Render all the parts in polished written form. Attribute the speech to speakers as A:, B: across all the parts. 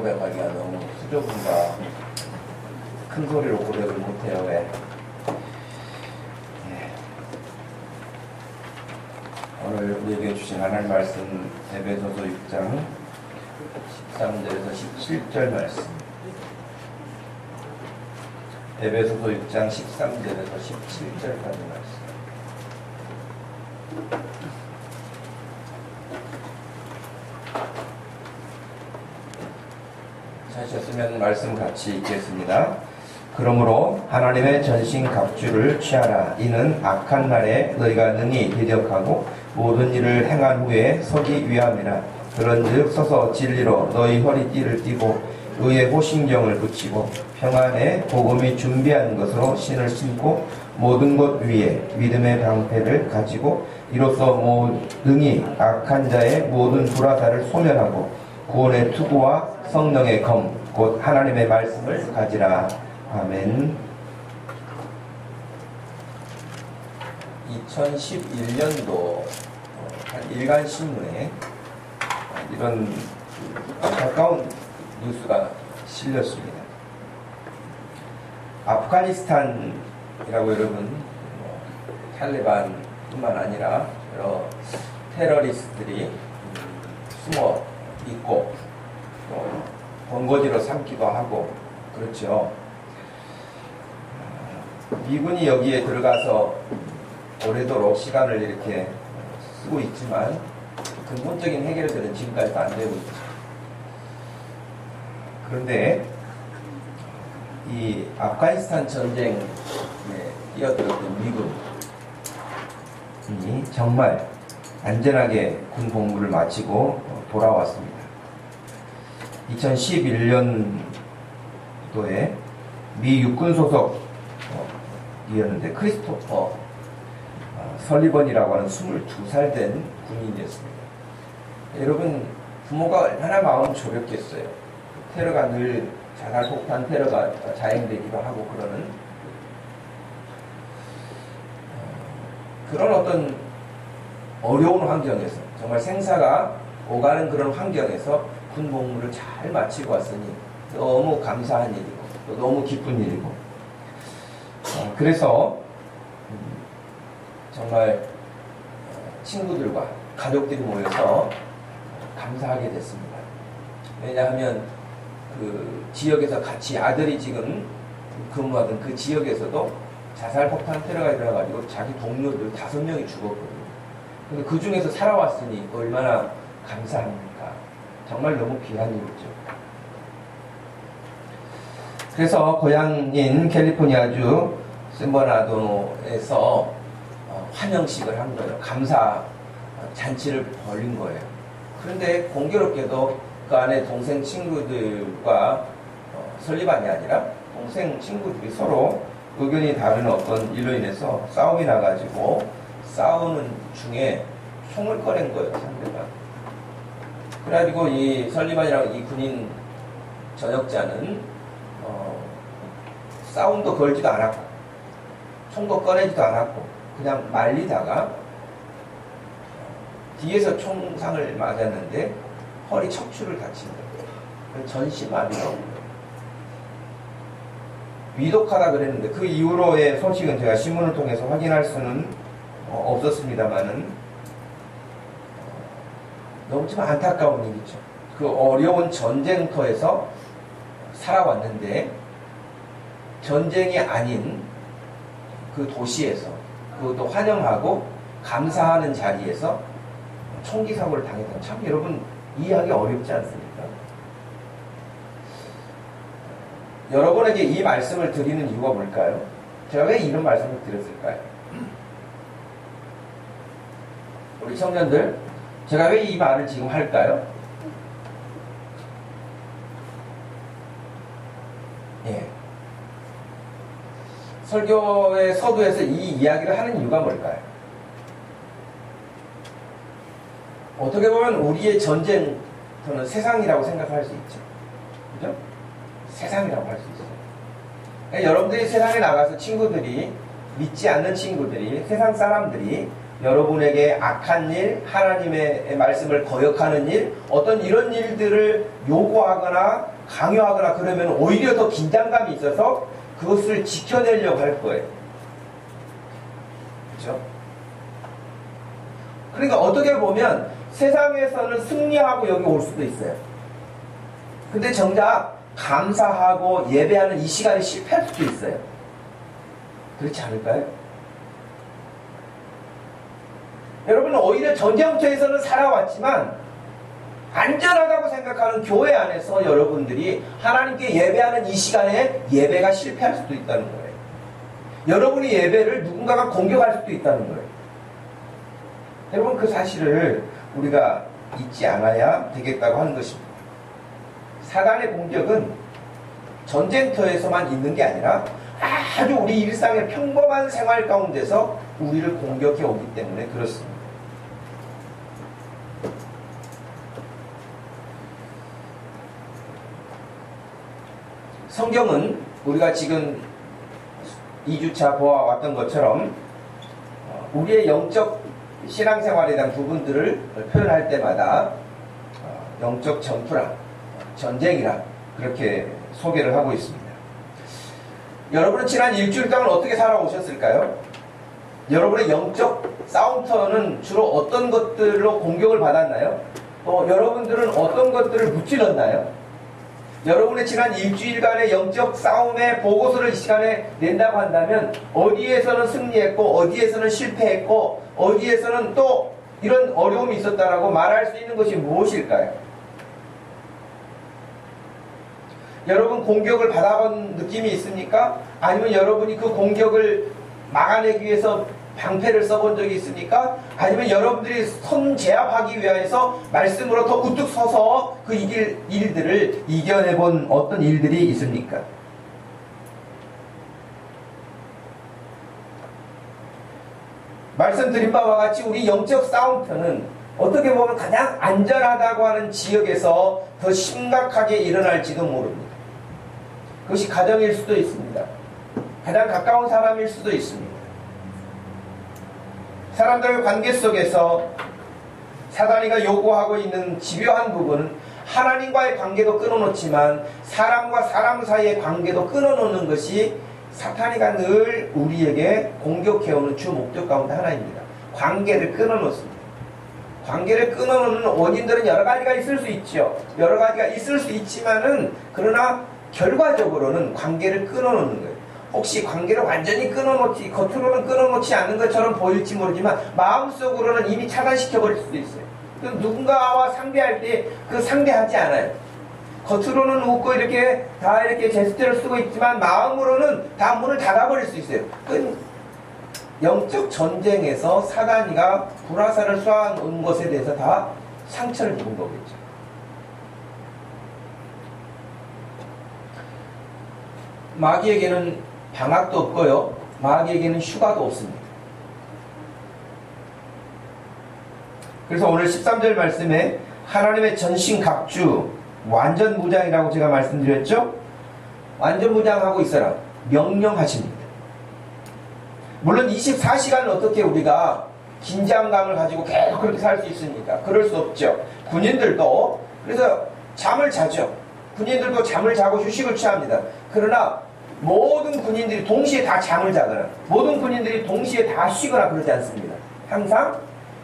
A: 고백하기가 너무 수줍음과 큰 소리로 고백을 못해요. 왜? 오늘 우리에게 주신 하나님 말씀 에베소서 6장 13절에서 17절 말씀. 에베소서 6장 13절에서 17절까지 말씀. 찾으셨으면 말씀 같이 읽겠습니다. 그러므로 하나님의 전신 갑주를 취하라. 이는 악한 날에 너희가 능히 대적하고 모든 일을 행한 후에 서기 위함이라. 그런즉 서서 진리로 너희 허리띠를 띠고 의의 호신경을 붙이고 평안의 복음이 준비한 것으로 신을 신고 모든 것 위에 믿음의 방패를 가지고 이로써 능히 악한 자의 모든 불화살을 소멸하고 구원의 투구와 성령의 검 곧 하나님의 말씀을 가지라. 아멘. 2011년도 한 일간신문에 이런 가까운 뉴스가 실렸습니다. 아프가니스탄이라고 여러분 탈레반뿐만 아니라 여러 테러리스트들이 숨어 있고 또 번거지로 삼기도 하고 그렇죠. 미군이 여기에 들어가서 오래도록 시간을 이렇게 쓰고 있지만 근본적인 해결들은 지금까지도 안 되고 있죠. 그런데 이 아프가니스탄 전쟁에 뛰어들었던 미군이 정말 안전하게 군 복무를 마치고 돌아왔습니다. 2011년도에 미 육군 소속이었는데 크리스토퍼 설리번이라고 하는 22살 된 군인이었습니다. 여러분 부모가 얼마나 마음 졸였겠어요. 테러가 늘 자살폭탄 테러가 자행되기도 하고 그런 어떤 어려운 환경에서 정말 생사가 오가는 그런 환경에서 군 복무를 잘 마치고 왔으니 너무 감사한 일이고 또 너무 기쁜 일이고 그래서 정말 친구들과 가족들이 모여서 감사하게 됐습니다. 왜냐하면 그 지역에서 같이 아들이 지금 근무하던 그 지역에서도 자살폭탄 테러가 일어나가지고 자기 동료들 5명이 죽었거든요. 근데 그 중에서 살아왔으니 얼마나 감사합니까? 정말 너무 귀한 일이죠. 그래서 고향인 캘리포니아주 샌버나도에서 환영식을 한 거예요. 감사 잔치를 벌린 거예요. 그런데 공교롭게도 그 안에 동생 친구들과 설리반이 아니라 동생 친구들이 서로 의견이 다른 어떤 일로 인해서 싸움이 나가지고 싸우는 중에 총을 꺼낸 거예요, 상대방. 그래가지고 이 설리반이라는 이 군인 전역자는 싸움도 걸지도 않았고 총도 꺼내지도 않았고 그냥 말리다가 뒤에서 총상을 맞았는데 허리 척추를 다친 거예요. 전신마비가 온 거예요. 위독하다 그랬는데 그 이후로의 소식은 제가 신문을 통해서 확인할 수는 없었습니다만은 너무 좀 안타까운 일이죠. 그 어려운 전쟁터에서 살아왔는데 전쟁이 아닌 그 도시에서 그것도 환영하고 감사하는 자리에서 총기 사고를 당했다. 참 여러분 이해하기 어렵지 않습니까? 여러분에게 이 말씀을 드리는 이유가 뭘까요? 제가 왜 이런 말씀을 드렸을까요? 우리 청년들, 제가 왜 이 말을 지금 할까요? 예. 설교의 서두에서 이 이야기를 하는 이유가 뭘까요? 어떻게 보면 우리의 전쟁터는 세상이라고 생각할 수 있죠. 그죠? 세상이라고 할 수 있어요. 그러니까 여러분들이 세상에 나가서 친구들이, 믿지 않는 친구들이, 세상 사람들이 여러분에게 악한 일, 하나님의 말씀을 거역하는 일, 어떤 이런 일들을 요구하거나 강요하거나 그러면 오히려 더 긴장감이 있어서 그것을 지켜내려고 할 거예요. 그렇죠? 그러니까 어떻게 보면 세상에서는 승리하고 여기 올 수도 있어요. 근데 정작 감사하고 예배하는 이 시간에 실패할 수도 있어요. 그렇지 않을까요? 여러분은 오히려 전쟁터에서는 살아왔지만 안전하다고 생각하는 교회 안에서 여러분들이 하나님께 예배하는 이 시간에 예배가 실패할 수도 있다는 거예요. 여러분의 예배를 누군가가 공격할 수도 있다는 거예요. 여러분, 그 사실을 우리가 잊지 않아야 되겠다고 하는 것입니다. 사단의 공격은 전쟁터에서만 있는 게 아니라 아주 우리 일상의 평범한 생활 가운데서 우리를 공격해 오기 때문에 그렇습니다. 성경은 우리가 지금 2주차 보아왔던 것처럼 우리의 영적 신앙생활에 대한 부분들을 표현할 때마다 영적 전투라, 전쟁이라 그렇게 소개를 하고 있습니다. 여러분은 지난 일주일 동안 어떻게 살아오셨을까요? 여러분의 영적 싸움터는 주로 어떤 것들로 공격을 받았나요? 또 여러분들은 어떤 것들을 무찔렀나요? 여러분의 지난 일주일간의 영적 싸움의 보고서를 이 시간에 낸다고 한다면 어디에서는 승리했고 어디에서는 실패했고 어디에서는 또 이런 어려움이 있었다라고 말할 수 있는 것이 무엇일까요? 여러분 공격을 받아본 느낌이 있습니까? 아니면 여러분이 그 공격을 막아내기 위해서 방패를 써본 적이 있습니까? 아니면 여러분들이 선제압하기 위해서 말씀으로 더 우뚝 서서 그 일들을 이겨내본 어떤 일들이 있습니까? 말씀드린 바와 같이 우리 영적 싸움터는 어떻게 보면 가장 안전하다고 하는 지역에서 더 심각하게 일어날지도 모릅니다. 그것이 가정일 수도 있습니다. 가장 가까운 사람일 수도 있습니다. 사람들의 관계 속에서 사단이가 요구하고 있는 집요한 부분은 하나님과의 관계도 끊어놓지만 사람과 사람 사이의 관계도 끊어놓는 것이 사탄이가 늘 우리에게 공격해오는 주 목적 가운데 하나입니다. 관계를 끊어놓습니다. 관계를 끊어놓는 원인들은 여러 가지가 있을 수 있죠. 여러 가지가 있을 수 있지만은 그러나 결과적으로는 관계를 끊어놓는 거예요. 혹시 관계를 완전히 끊어놓지, 겉으로는 끊어놓지 않는 것처럼 보일지 모르지만 마음속으로는 이미 차단시켜버릴 수도 있어요. 누군가와 상대할 때 그 상대하지 않아요. 겉으로는 웃고 이렇게 다 이렇게 제스처를 쓰고 있지만 마음으로는 다 문을 닫아버릴 수 있어요. 그 영적 전쟁에서 사단이가 불화살을 쏘아놓은 것에 대해서 다 상처를 입은 거겠죠. 마귀에게는 방학도 없고요. 마귀에게는 휴가도 없습니다. 그래서 오늘 13절 말씀에 하나님의 전신갑주 완전 무장이라고 제가 말씀드렸죠. 완전 무장하고 있어라 명령하십니다. 물론 24시간은 어떻게 우리가 긴장감을 가지고 계속 그렇게 살 수 있습니까? 그럴 수 없죠. 군인들도 그래서 잠을 자죠. 군인들도 잠을 자고 휴식을 취합니다. 그러나 모든 군인들이 동시에 다 잠을 자거나 모든 군인들이 동시에 다 쉬거나 그러지 않습니다. 항상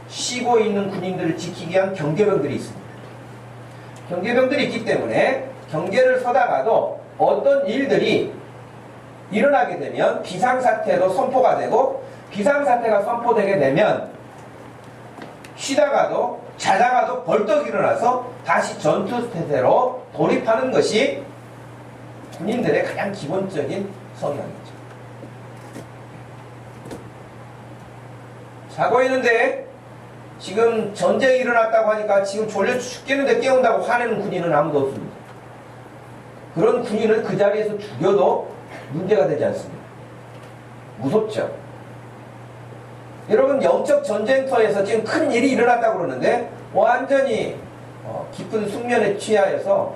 A: 쉬고 있는 군인들을 지키기 위한 경계병들이 있습니다. 경계병들이 있기 때문에 경계를 서다가도 어떤 일들이 일어나게 되면 비상사태도 선포가 되고 비상사태가 선포되게 되면 쉬다가도 자다가도 벌떡 일어나서 다시 전투태세로 돌입하는 것이 군인들의 가장 기본적인 성향이죠. 자고 있는데 지금 전쟁이 일어났다고 하니까 지금 졸려 죽겠는데 깨운다고 화내는 군인은 아무도 없습니다. 그런 군인은 그 자리에서 죽여도 문제가 되지 않습니다. 무섭죠. 여러분 영적 전쟁터에서 지금 큰 일이 일어났다고 그러는데 완전히 깊은 숙면에 취하여서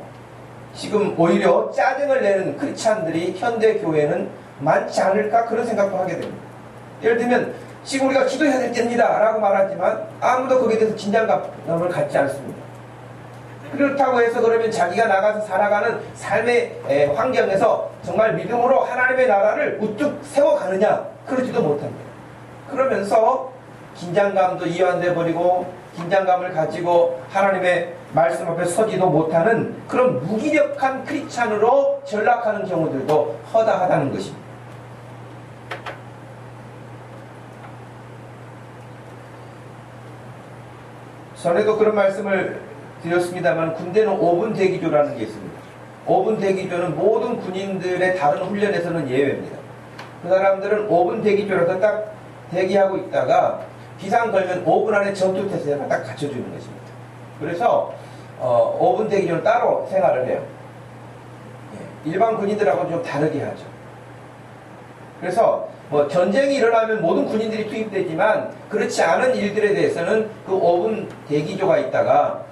A: 지금 오히려 짜증을 내는 크리스찬들이 현대 교회는 많지 않을까 그런 생각도 하게 됩니다. 예를 들면 지금 우리가 기도해야 될 때입니다 라고 말하지만 아무도 거기에 대해서 긴장감을 갖지 않습니다. 그렇다고 해서 그러면 자기가 나가서 살아가는 삶의 환경에서 정말 믿음으로 하나님의 나라를 우뚝 세워가느냐? 그러지도 못합니다. 그러면서 긴장감도 이완돼 버리고 긴장감을 가지고 하나님의 말씀 앞에 서지도 못하는 그런 무기력한 크리스찬으로 전락하는 경우들도 허다하다는 것입니다. 전에도 그런 말씀을 드렸습니다만 군대는 5분 대기조라는 게 있습니다. 5분 대기조는 모든 군인들의 다른 훈련에서는 예외입니다. 그 사람들은 5분 대기조라서 딱 대기하고 있다가 비상 걸면 5분 안에 전투 태세가 딱 갖춰주는 것입니다. 그래서 5분 대기조는 따로 생활을 해요. 일반 군인들하고는 좀 다르게 하죠. 그래서 뭐 전쟁이 일어나면 모든 군인들이 투입되지만 그렇지 않은 일들에 대해서는 그 5분 대기조가 있다가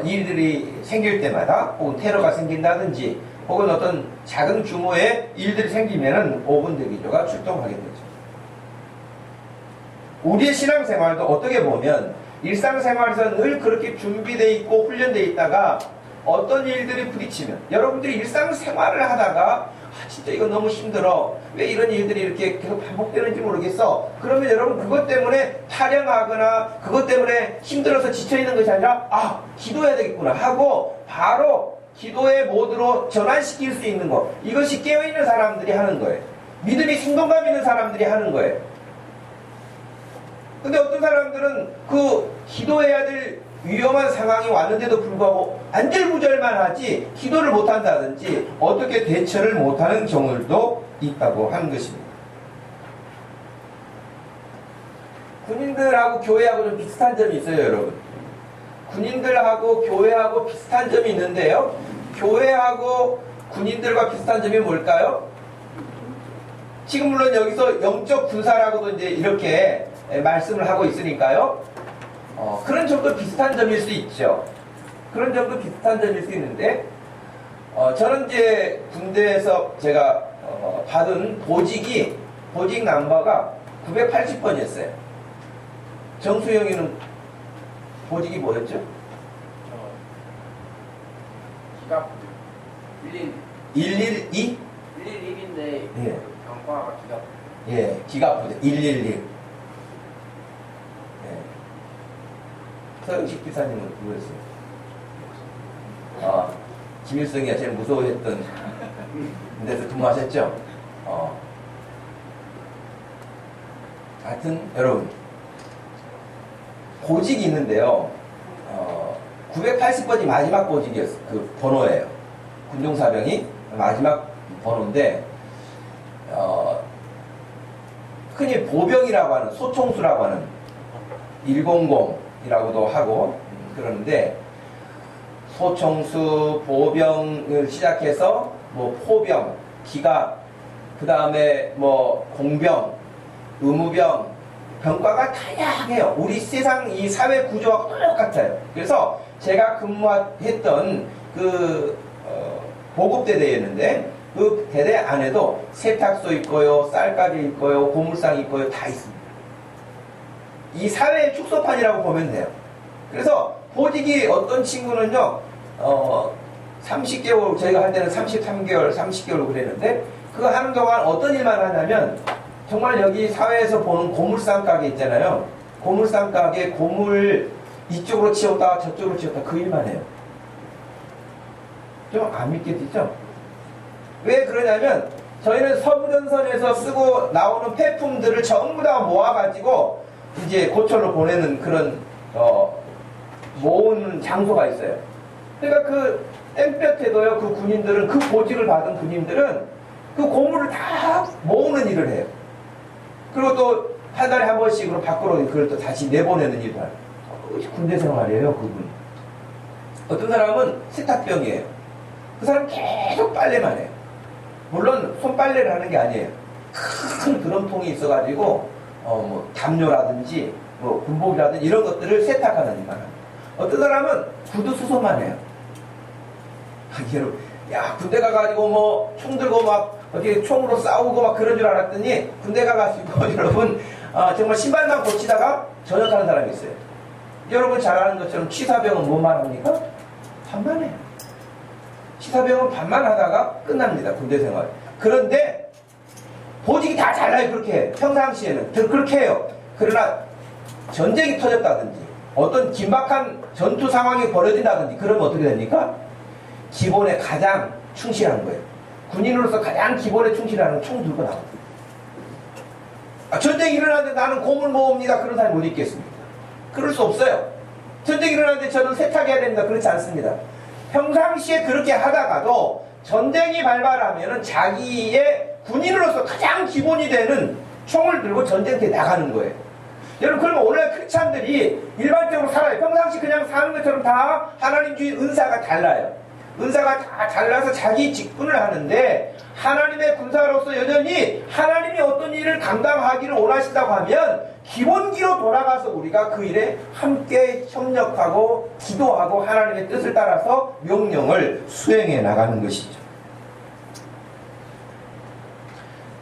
A: 일들이 생길 때마다 혹은 테러가 생긴다든지 혹은 어떤 작은 규모의 일들이 생기면은 5분 대기조가 출동하게 되죠. 우리의 신앙생활도 어떻게 보면 일상생활에서 늘 그렇게 준비되어 있고 훈련되어 있다가 어떤 일들이 부딪히면 여러분들이 일상생활을 하다가 진짜 이거 너무 힘들어. 왜 이런 일들이 이렇게 계속 반복되는지 모르겠어. 그러면 여러분 그것 때문에 타령하거나 그것 때문에 힘들어서 지쳐있는 것이 아니라 기도해야 되겠구나 하고 바로 기도의 모드로 전환시킬 수 있는 것. 이것이 깨어있는 사람들이 하는 거예요. 믿음이 생동감 있는 사람들이 하는 거예요. 근데 어떤 사람들은 그 기도해야 될 위험한 상황이 왔는데도 불구하고 안절부절만 하지 기도를 못한다든지 어떻게 대처를 못하는 경우도 있다고 하는 것입니다. 군인들하고 교회하고 좀 비슷한 점이 있어요, 여러분. 군인들하고 교회하고 비슷한 점이 있는데요. 교회하고 군인들과 비슷한 점이 뭘까요? 지금 물론 여기서 영적 군사라고도 이제 이렇게 말씀을 하고 있으니까요. 그런 점도 비슷한 점일 수 있죠. 그런 점도 비슷한 점일 수 있는데, 저는 이제 군대에서 제가 받은 보직 넘버가 980번이었어요. 정수영이는 보직이 뭐였죠?
B: 기갑부대
A: 112?
B: 111인데
A: 예.
B: 병과가 기갑부대.
A: 예, 기갑부대 111. 서영식 기사님은 누구였어요? 김일성이가 제일 무서워했던 데서 근무하셨죠? 하여튼 여러분 보직이 있는데요. 980번이 마지막 보직이었어요. 그 번호예요. 군종사병이 마지막 번호인데 흔히 보병이라고 하는 소총수라고 하는 100이라고도 하고 그러는데 소총수, 보병을 시작해서 뭐 포병, 기갑, 그 다음에 뭐 공병, 의무병, 병과가 다양해요. 우리 세상 이 사회 구조하고 똑같아요. 그래서 제가 근무했던 그 보급대대였는데 그 대대 안에도 세탁소 있고요, 쌀가게 있고요, 고물상 있고요, 다 있습니다. 이 사회의 축소판이라고 보면 돼요. 그래서 보직이 어떤 친구는요, 30개월, 저희가 할 때는 33개월, 30개월 그랬는데, 그거 하는 동안 어떤 일만 하냐면, 정말 여기 사회에서 보는 고물상 가게 있잖아요. 고물상 가게 고물 이쪽으로 치웠다가 저쪽으로 치웠다 그 일만 해요. 좀 안 믿겠죠? 왜 그러냐면, 저희는 서부전선에서 쓰고 나오는 폐품들을 전부 다 모아가지고, 이제 고철로 보내는 그런, 모으는 장소가 있어요. 그러니까 그 땡볕에도요, 그 군인들은, 그 보직을 받은 군인들은 그 고물을 다 모으는 일을 해요. 그리고 또 한 달에 한 번씩으로 밖으로 그걸 또 다시 내보내는 일을 해요. 그것이 군대 생활이에요, 그분. 어떤 사람은 세탁병이에요. 그 사람 계속 빨래만 해요. 물론 손빨래를 하는 게 아니에요. 큰 드럼통이 있어가지고 뭐 담요라든지 뭐 군복이라든지 이런 것들을 세탁하는 일만 합니다. 어떤 사람은 구두 수소만 해요. 야, 군대 가가지고 뭐 총 들고 막 어떻게 총으로 싸우고 막 그런 줄 알았더니 군대 가가지고 여러분 정말 신발만 고치다가 전역하는 사람이 있어요. 여러분 잘 아는 것처럼 취사병은 뭔 말합니까? 반만 해요. 시사병은 반만 하다가 끝납니다. 군대 생활. 그런데 보직이 다 달라요. 그렇게 평상시에는 그렇게 해요. 그러나 전쟁이 터졌다든지 어떤 긴박한 전투 상황이 벌어진다든지 그러면 어떻게 됩니까? 기본에 가장 충실한 거예요. 군인으로서 가장 기본에 충실하는 총 들고 나옵니다. 전쟁이 일어나는데 나는 고물 모읍니다. 그런 사람이 어디 있겠습니까? 그럴 수 없어요. 전쟁이 일어나는데 저는 세탁해야 됩니다. 그렇지 않습니다. 평상시에 그렇게 하다가도 전쟁이 발발하면 자기의 군인으로서 가장 기본이 되는 총을 들고 전쟁터에 나가는 거예요. 여러분, 그러면 오늘 크리스찬들이 일반적으로 살아요. 평상시 그냥 사는 것처럼 다 하나님주의 은사가 달라요. 은사가 다 달라서 자기 직분을 하는데 하나님의 군사로서 여전히 하나님이 어떤 일을 감당하기를 원하신다고 하면 기본기로 돌아가서 우리가 그 일에 함께 협력하고 기도하고 하나님의 뜻을 따라서 명령을 수행해 나가는 것이죠.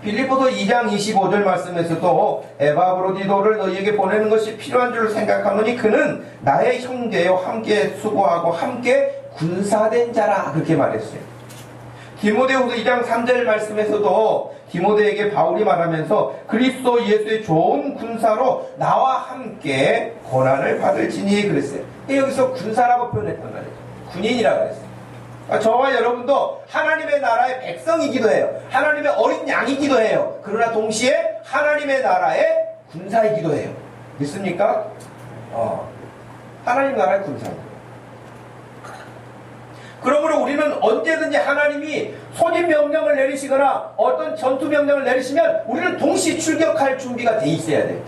A: 빌립보서 2장 25절 말씀에서도 에바브로디도를 너희에게 보내는 것이 필요한 줄 생각하노니 그는 나의 형제요 함께 수고하고 함께 군사된 자라 그렇게 말했어요. 디모데후서 2장 3절 말씀에서도 디모데에게 바울이 말하면서 그리스도 예수의 좋은 군사로 나와 함께 고난을 받을지니 그랬어요. 여기서 군사라고 표현했단 말이죠. 군인이라고 했어요. 저와 여러분도 하나님의 나라의 백성이기도 해요. 하나님의 어린 양이기도 해요. 그러나 동시에 하나님의 나라의 군사이기도 해요. 믿습니까? 하나님 나라의 군사입니다. 그러므로 우리는 언제든지 하나님이 소집 명령을 내리시거나 어떤 전투 명령을 내리시면 우리는 동시에 출격할 준비가 돼 있어야 돼요.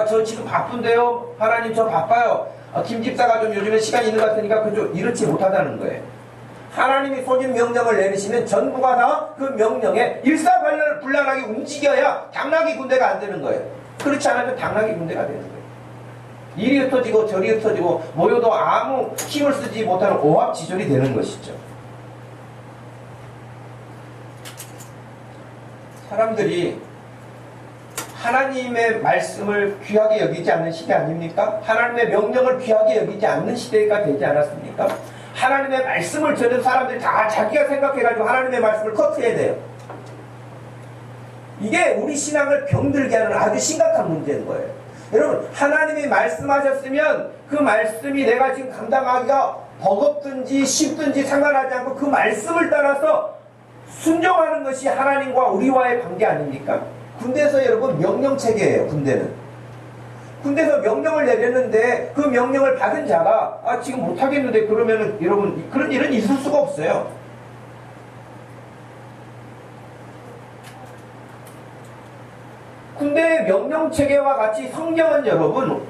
A: 저 지금 바쁜데요. 하나님 저 바빠요. 김 집사가 좀 요즘에 시간이 있는 것 같으니까 그좀 이렇지 못하다는 거예요. 하나님이 소집 명령을 내리시면 전부가 다 그 명령에 일사불란하게 움직여야 당나귀 군대가 안 되는 거예요. 그렇지 않으면 당나귀 군대가 되는 거예요. 이리 흩어지고 저리 흩어지고 모여도 아무 힘을 쓰지 못하는 오합지졸이 되는 것이죠. 사람들이 하나님의 말씀을 귀하게 여기지 않는 시대 아닙니까? 하나님의 명령을 귀하게 여기지 않는 시대가 되지 않았습니까? 하나님의 말씀을 듣는 사람들이 다 자기가 생각해가지고 하나님의 말씀을 커트해야 돼요. 이게 우리 신앙을 병들게 하는 아주 심각한 문제인 거예요. 여러분, 하나님이 말씀하셨으면 그 말씀이 내가 지금 감당하기가 버겁든지 쉽든지 상관하지 않고 그 말씀을 따라서 순종하는 것이 하나님과 우리와의 관계 아닙니까? 군대에서 여러분 명령체계예요. 군대에서 명령을 내렸는데 그 명령을 받은 자가 지금 못하겠는데 그러면은 여러분 그런 일은 있을 수가 없어요. 군대의 명령체계와 같이 성경은 여러분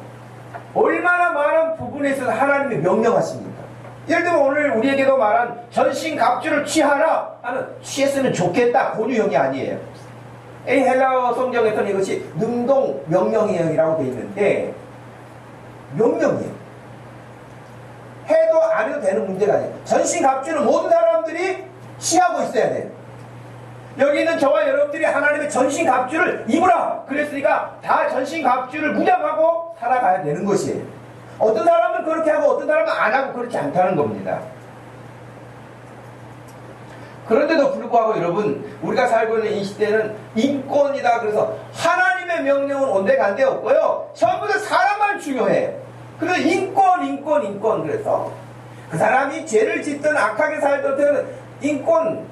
A: 얼마나 많은 부분에 있어서 하나님이 명령하십니까? 예를 들면 오늘 우리에게도 말한 전신갑주를 취하라 하는 취했으면 좋겠다 권유형이 아니에요. 이 헬라어 성경에서는 이것이 능동 명령형이라고 되어 있는데 명령이에요. 해도 안 해도 되는 문제가 아니에요. 전신갑주는 모든 사람들이 취하고 있어야 돼요. 여기 있는 저와 여러분들이 하나님의 전신갑주를 입으라 그랬으니까 다 전신갑주를 무장하고 살아가야 되는 것이에요. 어떤 사람은 그렇게 하고 어떤 사람은 안 하고 그렇지 않다는 겁니다. 그런데도 불구하고 여러분 우리가 살고 있는 이 시대는 인권이다 그래서 하나님의 명령은 온데간데 없고요. 전부 다 사람만 중요해요. 그래서 인권 그래서 그 사람이 죄를 짓든 악하게 살든 인권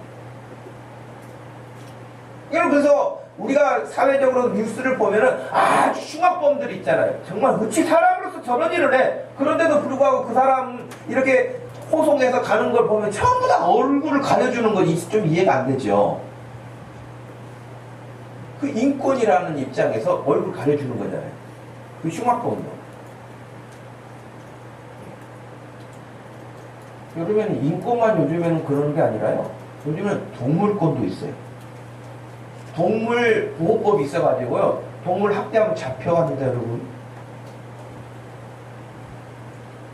A: 그래서 우리가 사회적으로 뉴스를 보면은 아주 흉악범들이 있잖아요. 정말 어찌 사람으로서 저런 일을 해. 그런데도 불구하고 그 사람 이렇게 호송해서 가는 걸 보면 전부 다 얼굴을 가려주는 건 좀 이해가 안 되죠. 그 인권이라는 입장에서 얼굴 가려주는 거잖아요. 그 흉악범도. 요즘에는 인권만 요즘에는 그러는 게 아니라요. 요즘에는 동물권도 있어요. 동물 보호법이 있어가지고요. 동물 학대하면 잡혀갑니다, 여러분.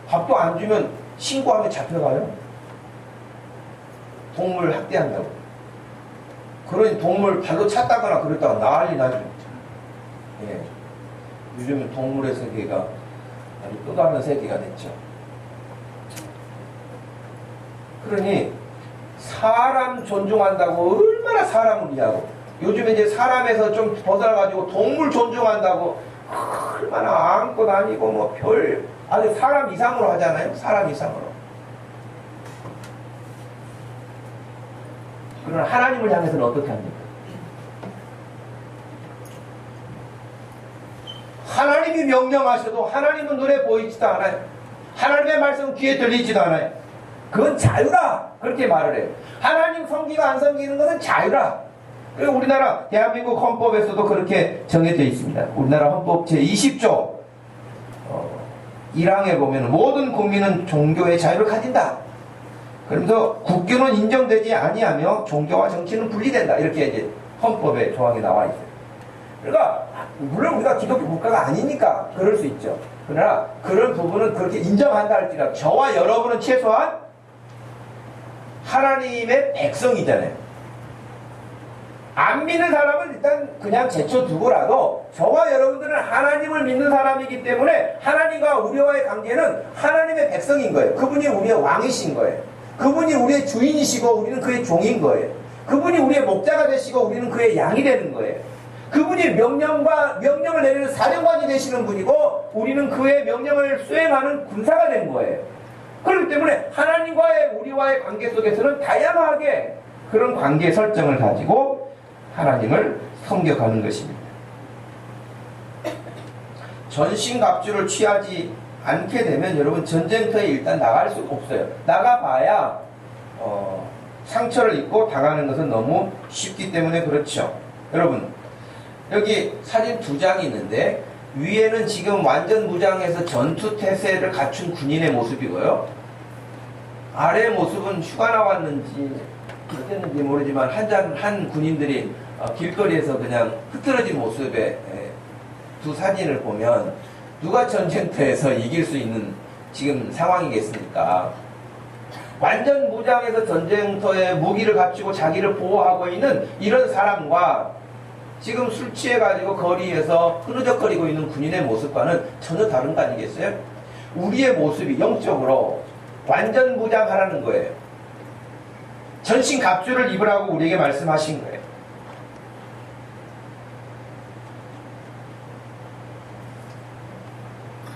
A: 밥도 안 주면 신고하면 잡혀가요. 동물 학대한다고. 그러니 동물 발로 찼다거나 그랬다가 난리 나죠. 예. 요즘은 동물의 세계가 아주 또 다른 세계가 됐죠. 그러니 사람 존중한다고 얼마나 사람을 위하고, 요즘에 이제 사람에서 좀 벗어나가지고 동물 존중한다고 얼마나 안고 다니고 뭐 아주 사람 이상으로 하잖아요. 사람 이상으로. 그러나 하나님을 향해서는 어떻게 합니까? 하나님이 명령하셔도 하나님은 눈에 보이지도 않아요. 하나님의 말씀은 귀에 들리지도 않아요. 그건 자유라, 그렇게 말을 해요. 하나님 섬기고 안 섬기는 것은 자유라. 그리고 우리나라 대한민국 헌법에서도 그렇게 정해져 있습니다. 우리나라 헌법 제20조 1항에 보면 모든 국민은 종교의 자유를 가진다. 그러면서 국교는 인정되지 아니하며 종교와 정치는 분리된다. 이렇게 이제 헌법에 조항이 나와 있어요. 그러니까 물론 우리가 기독교 국가가 아니니까 그럴 수 있죠. 그러나 그런 부분은 그렇게 인정한다 할지라도 저와 여러분은 최소한 하나님의 백성이잖아요. 안 믿는 사람은 일단 그냥 제쳐두고라도 저와 여러분들은 하나님을 믿는 사람이기 때문에 하나님과 우리와의 관계는 하나님의 백성인 거예요. 그분이 우리의 왕이신 거예요. 그분이 우리의 주인이시고 우리는 그의 종인 거예요. 그분이 우리의 목자가 되시고 우리는 그의 양이 되는 거예요. 그분이 명령을 내리는 사령관이 되시는 분이고 우리는 그의 명령을 수행하는 군사가 된 거예요. 그렇기 때문에 하나님과의 우리와의 관계 속에서는 다양하게 그런 관계 설정을 가지고 하나님을 섬겨가는 것입니다. 전신갑주를 취하지 않게 되면 여러분 전쟁터에 일단 나갈 수가 없어요. 나가봐야 상처를 입고 당하는 것은 너무 쉽기 때문에 그렇죠. 여러분 여기 사진 2장이 있는데 위에는 지금 완전 무장해서 전투태세를 갖춘 군인의 모습이고요. 아래 모습은 휴가 나왔는지 어땠는지 모르지만 한 군인들이 길거리에서 그냥 흐트러진 모습의 두 사진을 보면 누가 전쟁터에서 이길 수 있는 지금 상황이겠습니까? 완전 무장해서 전쟁터에 무기를 갖추고 자기를 보호하고 있는 이런 사람과 지금 술 취해가지고 거리에서 흐느적거리고 있는 군인의 모습과는 전혀 다른 거 아니겠어요? 우리의 모습이 영적으로 완전 무장하라는 거예요. 전신 갑주를 입으라고 우리에게 말씀하신 거예요.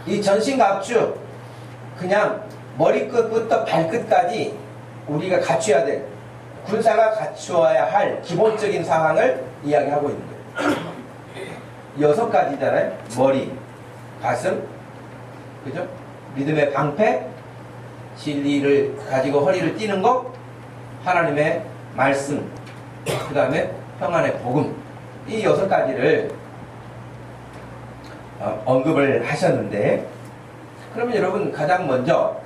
A: 이 전신 갑주 그냥 머리끝부터 발끝까지 우리가 갖춰야 될, 군사가 갖추어야 할 기본적인 사항을 이야기하고 있는 거예요. 6가지잖아요. 머리, 가슴, 그죠? 믿음의 방패, 진리를 가지고 허리를 띠는 것, 하나님의 말씀, 그 다음에 평안의 복음. 이 6가지를 언급을 하셨는데, 그러면 여러분 가장 먼저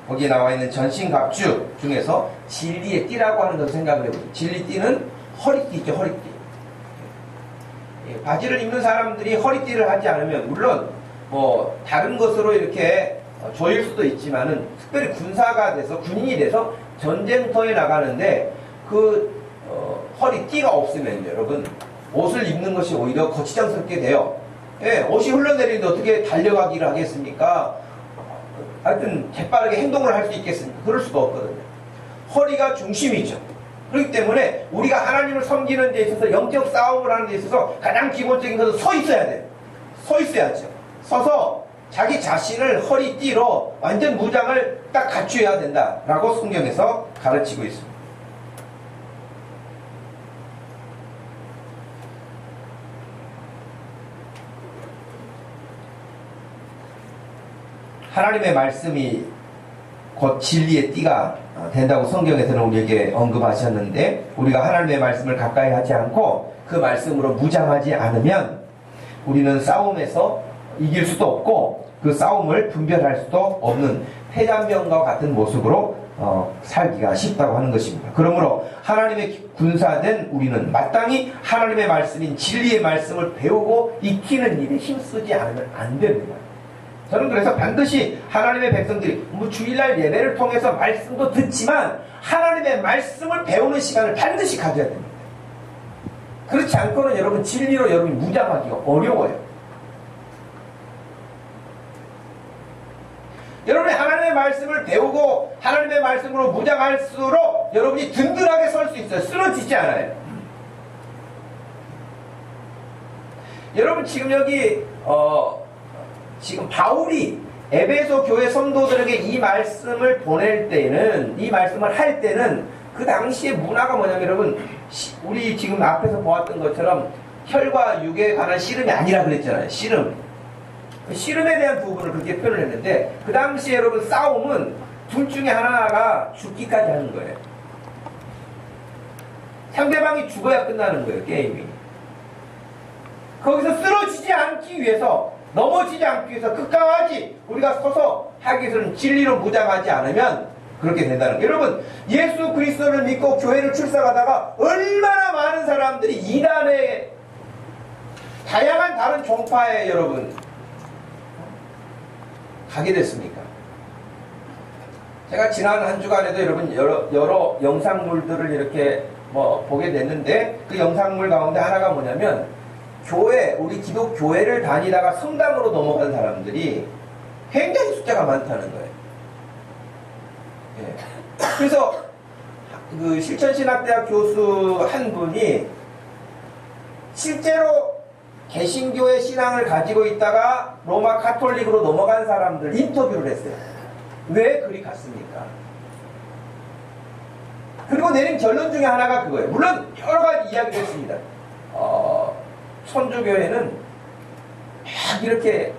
A: 거기에 나와 있는 전신갑주 중에서 진리의 띠라고 하는 것을 생각을 해보세요. 진리띠는 허리띠죠, 허리띠. 바지를 입는 사람들이 허리띠를 하지 않으면 물론 뭐 다른 것으로 이렇게 조일 수도 있지만은 특별히 군사가 돼서 군인이 돼서 전쟁터에 나가는데 그 허리띠가 없으면 여러분 옷을 입는 것이 오히려 거치장스럽게 돼요. 예, 옷이 흘러내리는데 어떻게 달려가기를 하겠습니까? 하여튼 재빠르게 행동을 할 수 있겠습니까? 그럴 수가 없거든요. 허리가 중심이죠. 그렇기 때문에 우리가 하나님을 섬기는 데 있어서 영적 싸움을 하는 데 있어서 가장 기본적인 것은 서 있어야 돼요. 서 있어야죠. 서서 자기 자신을 허리띠로 완전 무장을 딱 갖추어야 된다라고 성경에서 가르치고 있습니다. 하나님의 말씀이 곧 진리의 띠가 된다고 성경에서는 우리에게 언급하셨는데 우리가 하나님의 말씀을 가까이 하지 않고 그 말씀으로 무장하지 않으면 우리는 싸움에서 이길 수도 없고 그 싸움을 분별할 수도 없는 패잔병과 같은 모습으로 살기가 쉽다고 하는 것입니다. 그러므로 하나님의 군사된 우리는 마땅히 하나님의 말씀인 진리의 말씀을 배우고 익히는 일에 힘쓰지 않으면 안 됩니다. 저는 그래서 반드시 하나님의 백성들이 주일날 예배를 통해서 말씀도 듣지만 하나님의 말씀을 배우는 시간을 반드시 가져야 됩니다. 그렇지 않고는 여러분 진리로 여러분이 무장하기가 어려워요. 여러분이 하나님의 말씀을 배우고 하나님의 말씀으로 무장할수록 여러분이 든든하게 설 수 있어요. 쓰러지지 않아요. 여러분 지금 여기 지금 바울이 에베소 교회 성도들에게 이 말씀을 보낼 때는, 이 말씀을 할 때는 그 당시의 문화가 뭐냐면 여러분, 우리 지금 앞에서 보았던 것처럼 혈과 육에 관한 씨름이 아니라 그랬잖아요. 씨름. 씨름에 대한 부분을 그렇게 표현을 했는데, 그 당시에 여러분 싸움은 둘 중에 하나가 죽기까지 하는 거예요. 상대방이 죽어야 끝나는 거예요, 게임이. 거기서 쓰러지지 않기 위해서, 넘어지지 않기 위해서 끝까지 우리가 서서 하기 위해서는 진리로 무장하지 않으면 그렇게 된다는 거예요. 여러분, 예수 그리스도를 믿고 교회를 출석하다가 얼마나 많은 사람들이 이단의 다양한 다른 종파에 여러분 가게 됐습니까? 제가 지난 한 주간에도 여러분 여러 영상물들을 이렇게 보게 됐는데, 그 영상물 가운데 하나가 뭐냐면 교회, 우리 기독교회를 다니다가 성당으로 넘어간 사람들이 굉장히 숫자가 많다는 거예요. 예. 그래서 그 실천신학대학 교수 한 분이 실제로 개신교의 신앙을 가지고 있다가 로마 카톨릭으로 넘어간 사람들 인터뷰를 했어요. 왜 그리 갔습니까? 그리고 내린 결론 중에 하나가 그거예요. 물론 여러 가지 이야기를 했습니다. 천주교회는 막 이렇게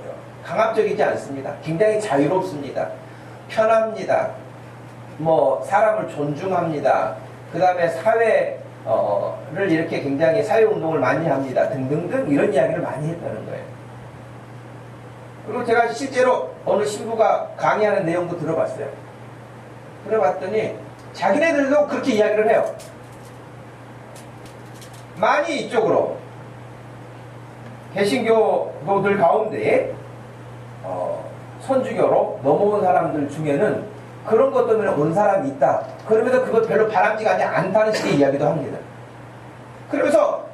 A: 강압적이지 않습니다. 굉장히 자유롭습니다. 편합니다. 사람을 존중합니다. 그 다음에 사회를 이렇게 굉장히 사회운동을 많이 합니다. 등등등 이런 이야기를 많이 했다는 거예요. 그리고 제가 실제로 어느 신부가 강의하는 내용도 들어봤어요. 들어봤더니 자기네들도 그렇게 이야기를 해요. 많이 이쪽으로 개신교도들 가운데 선주교로 넘어온 사람들 중에는 그런 것 때문에 온 사람이 있다. 그러면서 그것 별로 바람직하지 않다는 식의 이야기도 합니다. 그러면서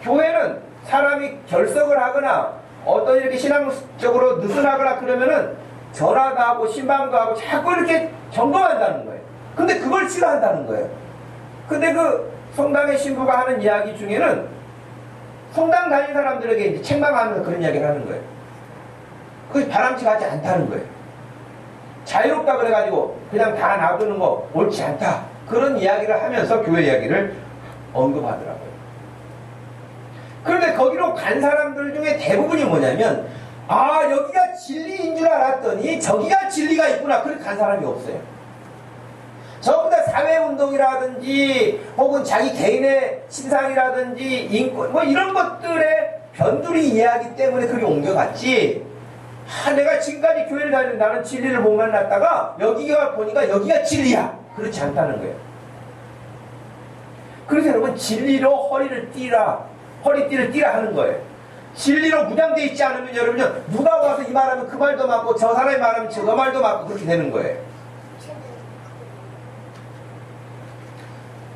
A: 교회는 사람이 결석을 하거나 어떤 이렇게 신앙적으로 느슨하거나 그러면은 전화도 하고 신방도 하고 자꾸 이렇게 점검한다는 거예요. 근데 그걸 싫어한다는 거예요. 근데 그 성당의 신부가 하는 이야기 중에는 성당 다니는 사람들에게 이제 책망하면서 그런 이야기를 하는 거예요. 그게 바람직하지 않다는 거예요. 자유롭다 그래가지고 그냥 다 놔두는 거 옳지 않다. 그런 이야기를 하면서 교회 이야기를 언급하더라고요. 그런데 거기로 간 사람들 중에 대부분이 뭐냐면, 여기가 진리인 줄 알았더니 저기가 진리가 있구나. 그렇게 간 사람이 없어요. 전부 다 사회운동이라든지 혹은 자기 개인의 신상이라든지 인권 이런 것들의 변두리 이야기 때문에 그렇게 옮겨갔지, 내가 지금까지 교회를 다니는 나는 진리를 못 만났다가 여기가 보니까 여기가 진리야. 그렇지 않다는 거예요. 그래서 여러분 진리로 허리띠를 띠라 하는 거예요. 진리로 무장되어 있지 않으면 여러분요, 누가 와서 이 말하면 그 말도 맞고 저 사람이 말하면 저 말도 맞고 그렇게 되는 거예요.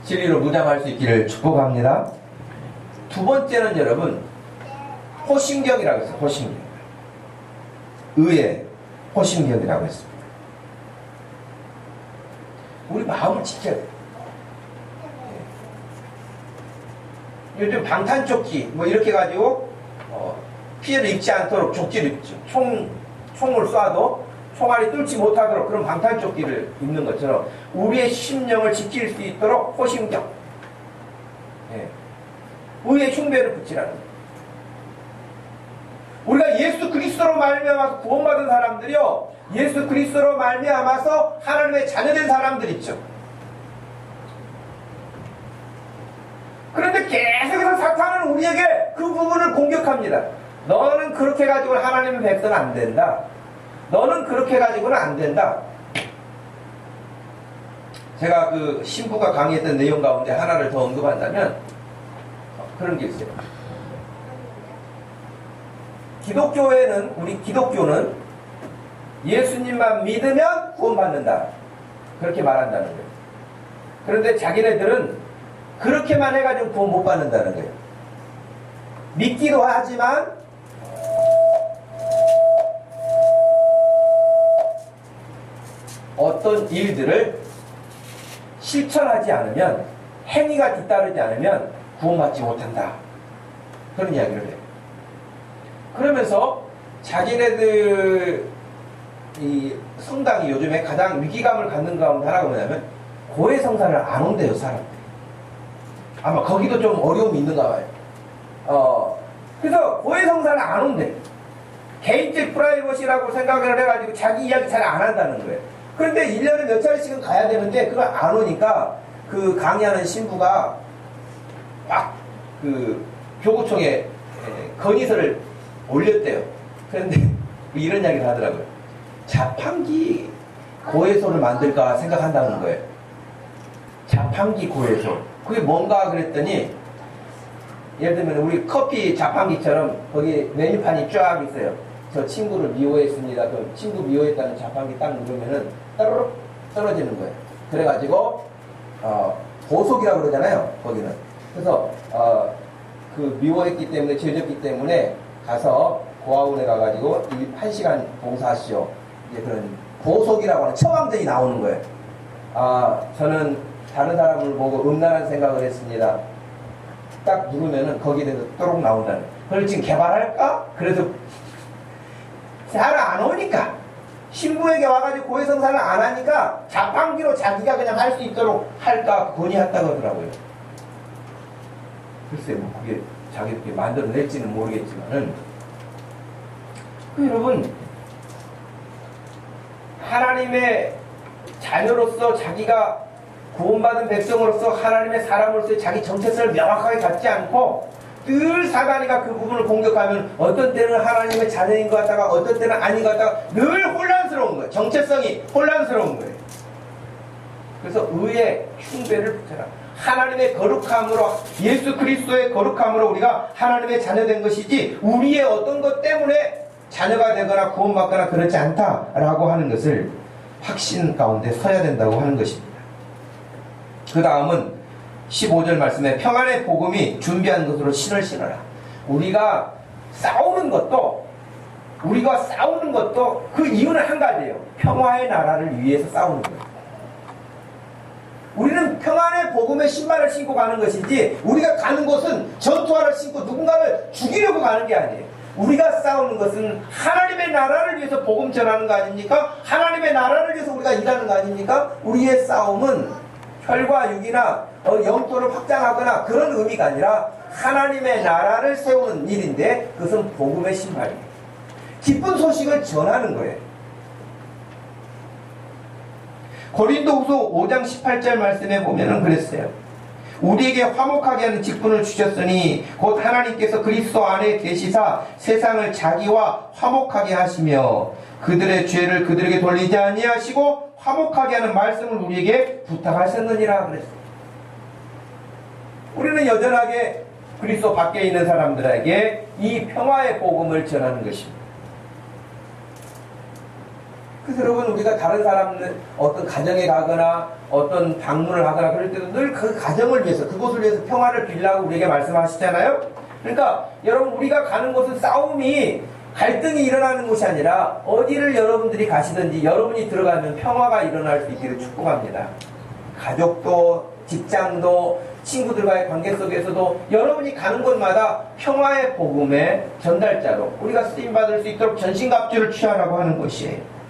A: 진리로 무장할 수 있기를 축복합니다. 두 번째는 여러분 호신경이라고 했어요. 호신경. 의의 호신경이라고 했습니다. 우리 마음을 지켜야 돼요. 요즘 방탄조끼 이렇게 가지고 피해를 입지 않도록 조끼를 입죠. 총을 쏴도 총알이 뚫지 못하도록 그런 방탄조끼를 입는 것처럼 우리의 심령을 지킬 수 있도록 호신경, 의의 흉배를 붙이라는 거예요. 우리가 예수 그리스도로 말미암아서 구원받은 사람들이요, 예수 그리스도로 말미암아서 하나님의 자녀된 사람들 있죠. 그런데 계속해서 사탄은 우리에게 그 부분을 공격합니다. 너는 그렇게 가지고는 하나님의 백성 안 된다. 너는 그렇게 가지고는 안 된다. 제가 그 신부가 강의했던 내용 가운데 하나를 더 언급한다면 그런 게 있어요. 우리 기독교는 예수님만 믿으면 구원받는다. 그렇게 말한다는 거예요. 그런데 자기네들은 그렇게만 해가지고 구원 못 받는다는 거예요. 믿기도 하지만 어떤 일들을 실천하지 않으면, 행위가 뒤따르지 않으면 구원받지 못한다. 그런 이야기를 해요. 그러면서 자기네들 이 성당이 요즘에 가장 위기감을 갖는 가운데 하나가 뭐냐면 고해성사를 안 온대요, 사람들이. 아마 거기도 좀 어려움이 있는가 봐요. 그래서 고해성사를 안 온대. 개인적 프라이버시라고 생각을 해가지고 자기 이야기 잘 안 한다는 거예요. 그런데 1년에 몇 차례씩은 가야 되는데 그걸 안 오니까 그 강의하는 신부가 막 그 교구청에 건의서를 올렸대요. 그런데 이런 이야기를 하더라고요. 자판기 고해소를 만들까 생각한다는 거예요. 자판기 고해소. 그게 뭔가 그랬더니, 예를 들면 우리 커피 자판기처럼 거기 메뉴판이 쫙 있어요. 저 친구를 미워했습니다. 그 친구 미워했다는 자판기 딱 누르면은 따르륵 떨어지는 거예요. 그래가지고 보석이라고 그러잖아요, 거기는. 그래서 그 미워했기 때문에, 죄졌기 때문에 가서 고아원에 가가지고 1시간 봉사하시오. 이제 그런 보석이라고 하는 처방전이 나오는 거예요. 저는 다른 사람을 보고 음란한 생각을 했습니다. 딱 누르면은 거기에 대해서 또록 나온다는. 그걸 지금 개발할까? 그래서 잘 안 오니까, 신부에게 와가지고 고해성사를 안 하니까 자판기로 자기가 그냥 할 수 있도록 할까 건의했다고 하더라고요. 글쎄, 뭐 그게 자기들끼리 만들어낼지는 모르겠지만은, 여러분, 하나님의 자녀로서, 자기가 구원받은 백성으로서, 하나님의 사람으로서의 자기 정체성을 명확하게 갖지 않고 늘 사단이가 그 부분을 공격하면 어떤 때는 하나님의 자녀인 것 같다가 어떤 때는 아닌 것 같다가 늘 혼란스러운 거예요. 정체성이 혼란스러운 거예요. 그래서 의의 흉배를 붙여라. 하나님의 거룩함으로, 예수 그리스도의 거룩함으로 우리가 하나님의 자녀된 것이지 우리의 어떤 것 때문에 자녀가 되거나 구원받거나 그렇지 않다라고 하는 것을 확신 가운데 서야 된다고 하는 것입니다. 그 다음은 15절 말씀에 평안의 복음이 준비한 것으로 신을 신어라. 우리가 싸우는 것도 그 이유는 한 가지예요. 평화의 나라를 위해서 싸우는 거예요. 우리는 평안의 복음의 신발을 신고 가는 것이지, 우리가 가는 곳은 전투화를 신고 누군가를 죽이려고 가는 게 아니에요. 우리가 싸우는 것은 하나님의 나라를 위해서 복음 전하는 거 아닙니까? 하나님의 나라를 위해서 우리가 일하는 거 아닙니까? 우리의 싸움은 혈과 육이나 영토를 확장하거나 그런 의미가 아니라 하나님의 나라를 세우는 일인데, 그것은 복음의 신발이에요. 기쁜 소식을 전하는 거예요. 고린도후서 5장 18절 말씀에 보면은 그랬어요. 우리에게 화목하게 하는 직분을 주셨으니 곧 하나님께서 그리스도 안에 계시사 세상을 자기와 화목하게 하시며 그들의 죄를 그들에게 돌리지 아니하시고 화목하게 하는 말씀을 우리에게 부탁하셨느니라 그랬어요. 우리는 여전하게 그리스도 밖에 있는 사람들에게 이 평화의 복음을 전하는 것입니다. 그래서 여러분, 우리가 다른 사람들 어떤 가정에 가거나 어떤 방문을 하거나 그럴 때도 늘 그 가정을 위해서, 그곳을 위해서 평화를 빌라고 우리에게 말씀하시잖아요. 그러니까 여러분, 우리가 가는 곳은 싸움이, 갈등이 일어나는 곳이 아니라 어디를 여러분들이 가시든지 여러분이 들어가면 평화가 일어날 수 있기를 축복합니다. 가족도, 직장도, 친구들과의 관계 속에서도 여러분이 가는 곳마다 평화의 복음의 전달자로 우리가 쓰임받을 수 있도록 전신갑주를 취하라고 하는 것이에요.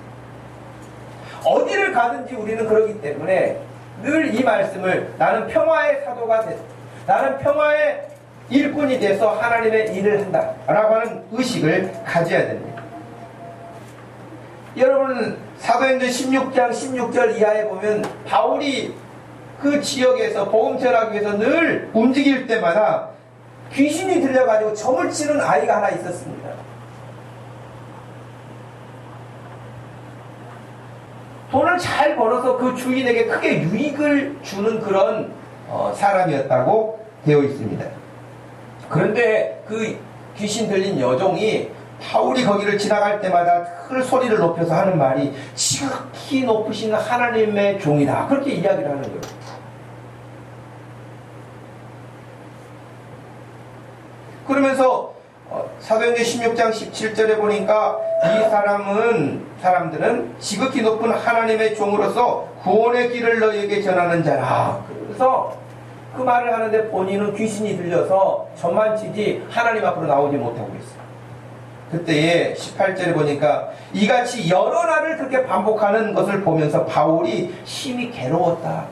A: 어디를 가든지 우리는 그러기 때문에 늘 이 말씀을, 나는 평화의 사도가 됐다, 나는 평화의 일꾼이 돼서 하나님의 일을 한다 라고 하는 의식을 가져야 됩니다. 여러분, 사도행전 16장 16절 이하에 보면 바울이 그 지역에서 복음 전하기 위해서 늘 움직일 때마다 귀신이 들려가지고 점을 치는 아이가 하나 있었습니다. 돈을 잘 벌어서 그 주인에게 크게 유익을 주는 그런 사람이었다고 되어 있습니다. 그런데 그 귀신 들린 여종이 바울이 거기를 지나갈 때마다 큰 소리를 높여서 하는 말이 지극히 높으신 하나님의 종이다, 그렇게 이야기를 하는 거예요. 그러면서 사도행전 16장 17절에 보니까 이 사람들은 지극히 높은 하나님의 종으로서 구원의 길을 너희에게 전하는 자라. 그래서 그 말을 하는데 본인은 귀신이 들려서 전만치지 하나님 앞으로 나오지 못하고 있어요. 그때에 18절에 보니까 이같이 여러 날을 그렇게 반복하는 것을 보면서 바울이 심히 괴로웠다.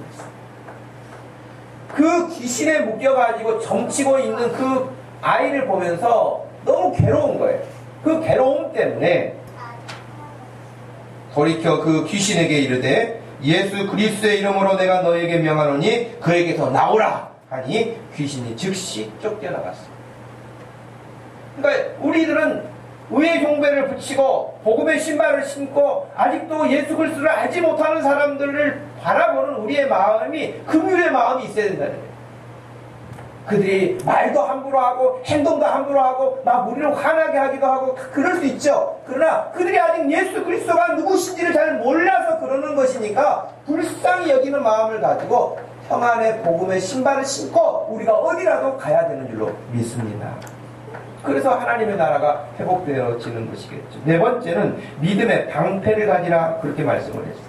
A: 그 귀신에 묶여가지고 점치고 있는 그 아이를 보면서 너무 괴로운 거예요. 그 괴로움 때문에 돌이켜 그 귀신에게 이르되 예수 그리스도의 이름으로 내가 너에게 명하노니 그에게서 나오라 하니 귀신이 즉시 쫓겨나갔습니다. 그러니까 우리들은 의의 경배를 붙이고 복음의 신발을 신고 아직도 예수 그리스도를 알지 못하는 사람들을 바라보는 우리의 마음이 긍휼의 마음이 있어야 된다는 거예요. 그들이 말도 함부로 하고 행동도 함부로 하고 막 우리를 화나게 하기도 하고 그럴 수 있죠. 그러나 그들이 아직 예수 그리스도가 누구신지를 잘 몰라서 그러는 것이니까 불쌍히 여기는 마음을 가지고 평안의 복음의 신발을 신고 우리가 어디라도 가야 되는 줄로 믿습니다. 그래서 하나님의 나라가 회복되어지는 것이겠죠. 네 번째는 믿음의 방패를 가지라 그렇게 말씀을 했습니다.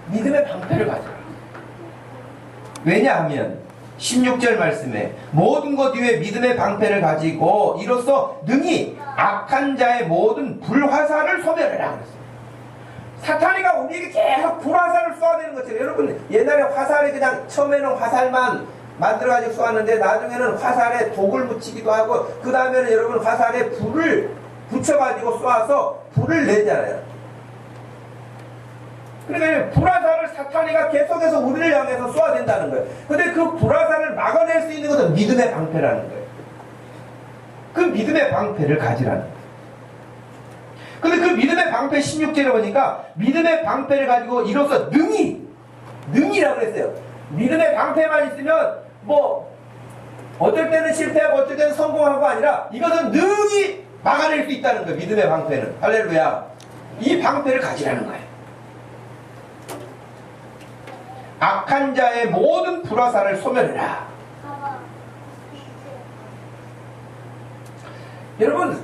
A: 믿음의 방패를 가지라. 왜냐하면 16절 말씀에 모든 것 위에 믿음의 방패를 가지고 이로써 능히 악한 자의 모든 불화살을 소멸해라 그랬어요. 사탄이가 우리에게 계속 불화살을 쏘아대는 것처럼 여러분 옛날에 화살이 그냥 처음에는 화살만 만들어가지고 쏘았는데 나중에는 화살에 독을 묻히기도 하고 그 다음에는 여러분 화살에 불을 붙여가지고 쏘아서 불을 내잖아요. 그러니까 불화살을 사탄이가 계속해서 우리를 향해서 쏘아댄다는 거예요. 근데 그 불화살을 막아낼 수 있는 것은 믿음의 방패라는 거예요. 그 믿음의 방패를 가지라는 거예요. 근데 그 믿음의 방패 16절에 보니까 믿음의 방패를 가지고 이로써 능히라고 했어요. 믿음의 방패만 있으면 뭐 어떨 때는 실패하고 어떨 때는 성공하고 아니라 이것은 능히 막아낼 수 있다는 거예요. 믿음의 방패는. 할렐루야. 이 방패를 가지라는 거예요. 악한 자의 모든 불화살을 소멸해라. 여러분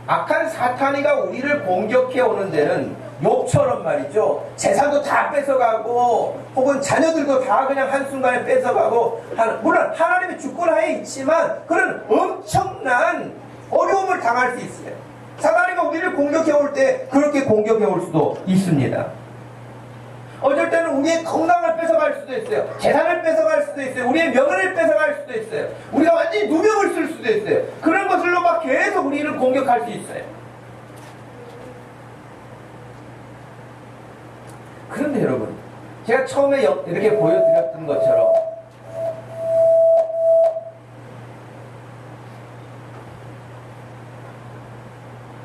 A: 악한 사탄이가 우리를 공격해 오는 데는 욕처럼 말이죠. 재산도 다 뺏어가고 혹은 자녀들도 다 그냥 한순간에 뺏어가고 물론 하나님의 주권하에 있지만 그런 엄청난 어려움을 당할 수 있어요. 사탄이가 우리를 공격해 올 때 그렇게 공격해 올 수도 있습니다. 어쩔 때는 우리의 건강을 뺏어갈 수도 있어요. 재산을 뺏어갈 수도 있어요. 우리의 명예를 뺏어갈 수도 있어요. 우리가 완전히 누명을 쓸 수도 있어요. 그런 것들로 막 계속 우리를 공격할 수 있어요. 그런데 여러분 제가 처음에 이렇게 보여드렸던 것처럼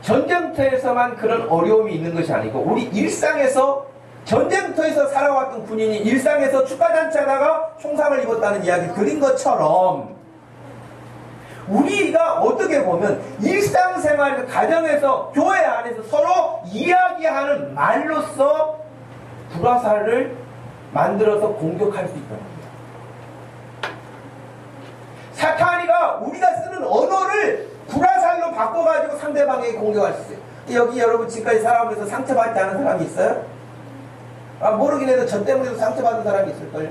A: 전쟁터에서만 그런 어려움이 있는 것이 아니고 우리 일상에서 전쟁터에서 살아왔던 군인이 일상에서 축가잔치하다가 총상을 입었다는 이야기 드린 것처럼 우리가 어떻게 보면 일상생활 가정에서 교회 안에서 서로 이야기하는 말로써 불화살을 만들어서 공격할 수 있다는 거예요. 사탄이가 우리가 쓰는 언어를 불화살로 바꿔가지고 상대방에게 공격할 수 있어요. 여기 여러분 지금까지 살아오면서 상처받지 않은 사람이 있어요? 모르긴 해도 저 때문에도 상처받은 사람이 있을걸요?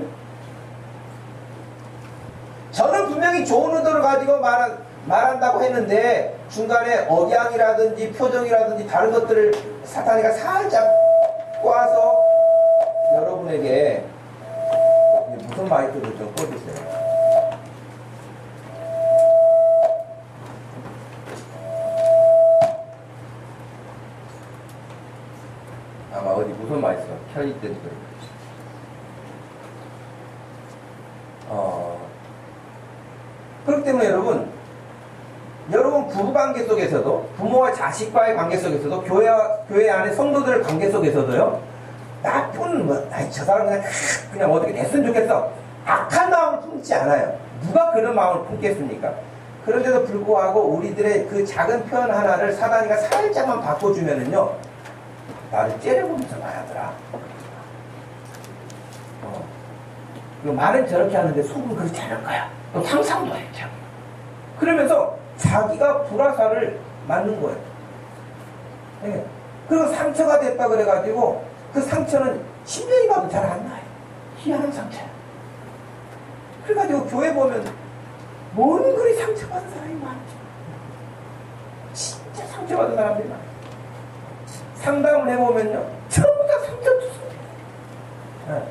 A: 저는 분명히 좋은 의도를 가지고 말한다고 했는데 중간에 억양이라든지 표정이라든지 다른 것들을 사탄이가 살짝 꼬아서 여러분에게 무슨 마이크를 좀 꺼주세요. 아마 어디 무슨 마이크가 켜있던 거예요. 그렇기 때문에 여러분 부부관계 속에서도 부모와 자식과의 관계 속에서도 교회 안에 성도들 관계 속에서도요 나쁜 저 사람 그냥 어떻게 됐으면 좋겠어 악한 마음을 품지 않아요. 누가 그런 마음을 품겠습니까? 그런데도 불구하고 우리들의 그 작은 표현 하나를 사단이가 살짝만 바꿔주면은요 나를 째려보면서 말하더라. 말은 저렇게 하는데 속은 그렇지 않을 거야. 또 상상도 해, 자기가. 그러면서 자기가 불화살을 맞는 거예요. 네. 그리고 상처가 됐다 그래가지고 그 상처는 10년이 가도 잘 안 나요. 희한한 상처야. 그래가지고 교회 보면 뭔 그리 상처받은 사람이 많죠. 진짜 상처받은 사람들이 많아요. 상담을 해보면요, 전부 다 상처 투성이에요. 네.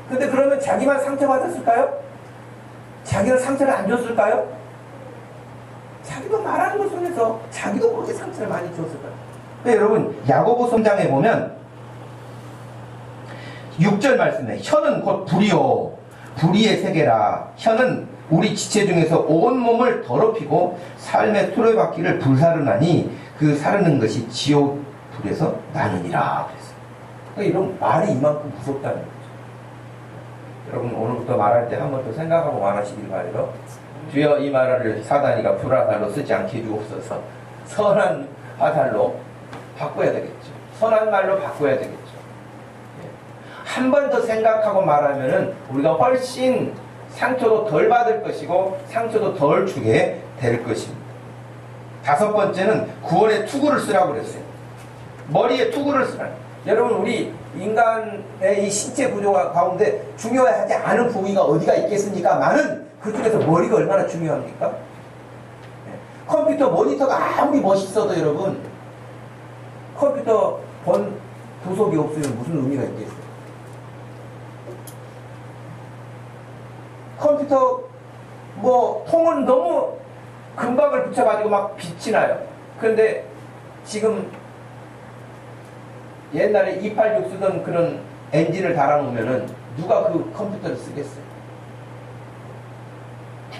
A: 근데 그러면 자기만 상처받았을까요? 자기는 상처를 안 줬을까요? 자기도 말하는 것 속에서 자기도 모르게 상처를 많이 줬을 거예요. 네, 여러분, 야고보 3장에 보면 6절 말씀에 혀는 곧 불이요 불의의 세계라. 혀는 우리 지체 중에서 온 몸을 더럽히고 삶의 투로받기를 불사르나니 그 사르는 것이 지옥 불에서 나느니라. 그랬어요. 그러니까 이런 말이 이만큼 무섭다는 거죠. 여러분, 오늘부터 말할 때 한 번 더 생각하고 말하시길 바라요. 주여, 이 말을 사단이가 불화살로 쓰지 않게 해주옵소서. 선한 화살로 바꿔야 되겠죠. 선한 말로 바꿔야 되겠죠. 한 번 더 생각하고 말하면은 우리가 훨씬 상처도 덜 받을 것이고 상처도 덜 주게 될 것입니다. 5번째는 구원의 투구를 쓰라고 그랬어요. 머리에 투구를 쓰라. 여러분, 우리 인간의 이 신체 구조가 가운데 중요하지 않은 부위가 어디가 있겠습니까? 많은 그 중에서 머리가 얼마나 중요합니까? 컴퓨터 모니터가 아무리 멋있어도 여러분, 컴퓨터 본 도속이 없으면 무슨 의미가 있겠어요? 컴퓨터 통은 너무 금박을 붙여가지고 막 빛이 나요. 그런데 지금 옛날에 286 쓰던 그런 엔진을 달아놓으면은 누가 그 컴퓨터를 쓰겠어요?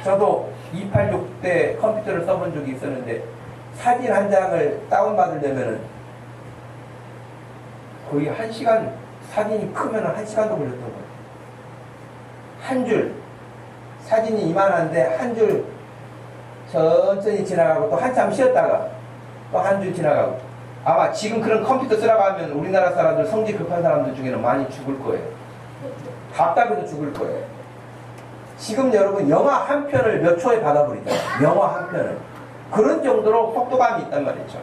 A: 저도 286 때 컴퓨터를 써본 적이 있었는데 사진 한 장을 다운받으려면은 거의 1시간, 사진이 크면 1시간도 걸렸던 거예요. 한 줄, 사진이 이만한데 한 줄 천천히 지나가고 또 한참 쉬었다가 또 한 줄 지나가고. 아마 지금 그런 컴퓨터 쓰라고 하면 우리나라 사람들, 성질 급한 사람들 중에는 많이 죽을 거예요. 답답해서 죽을 거예요. 지금 여러분 영화 한 편을 몇 초에 받아버리잖아요. 영화 한 편을. 그런 정도로 속도감이 있단 말이죠.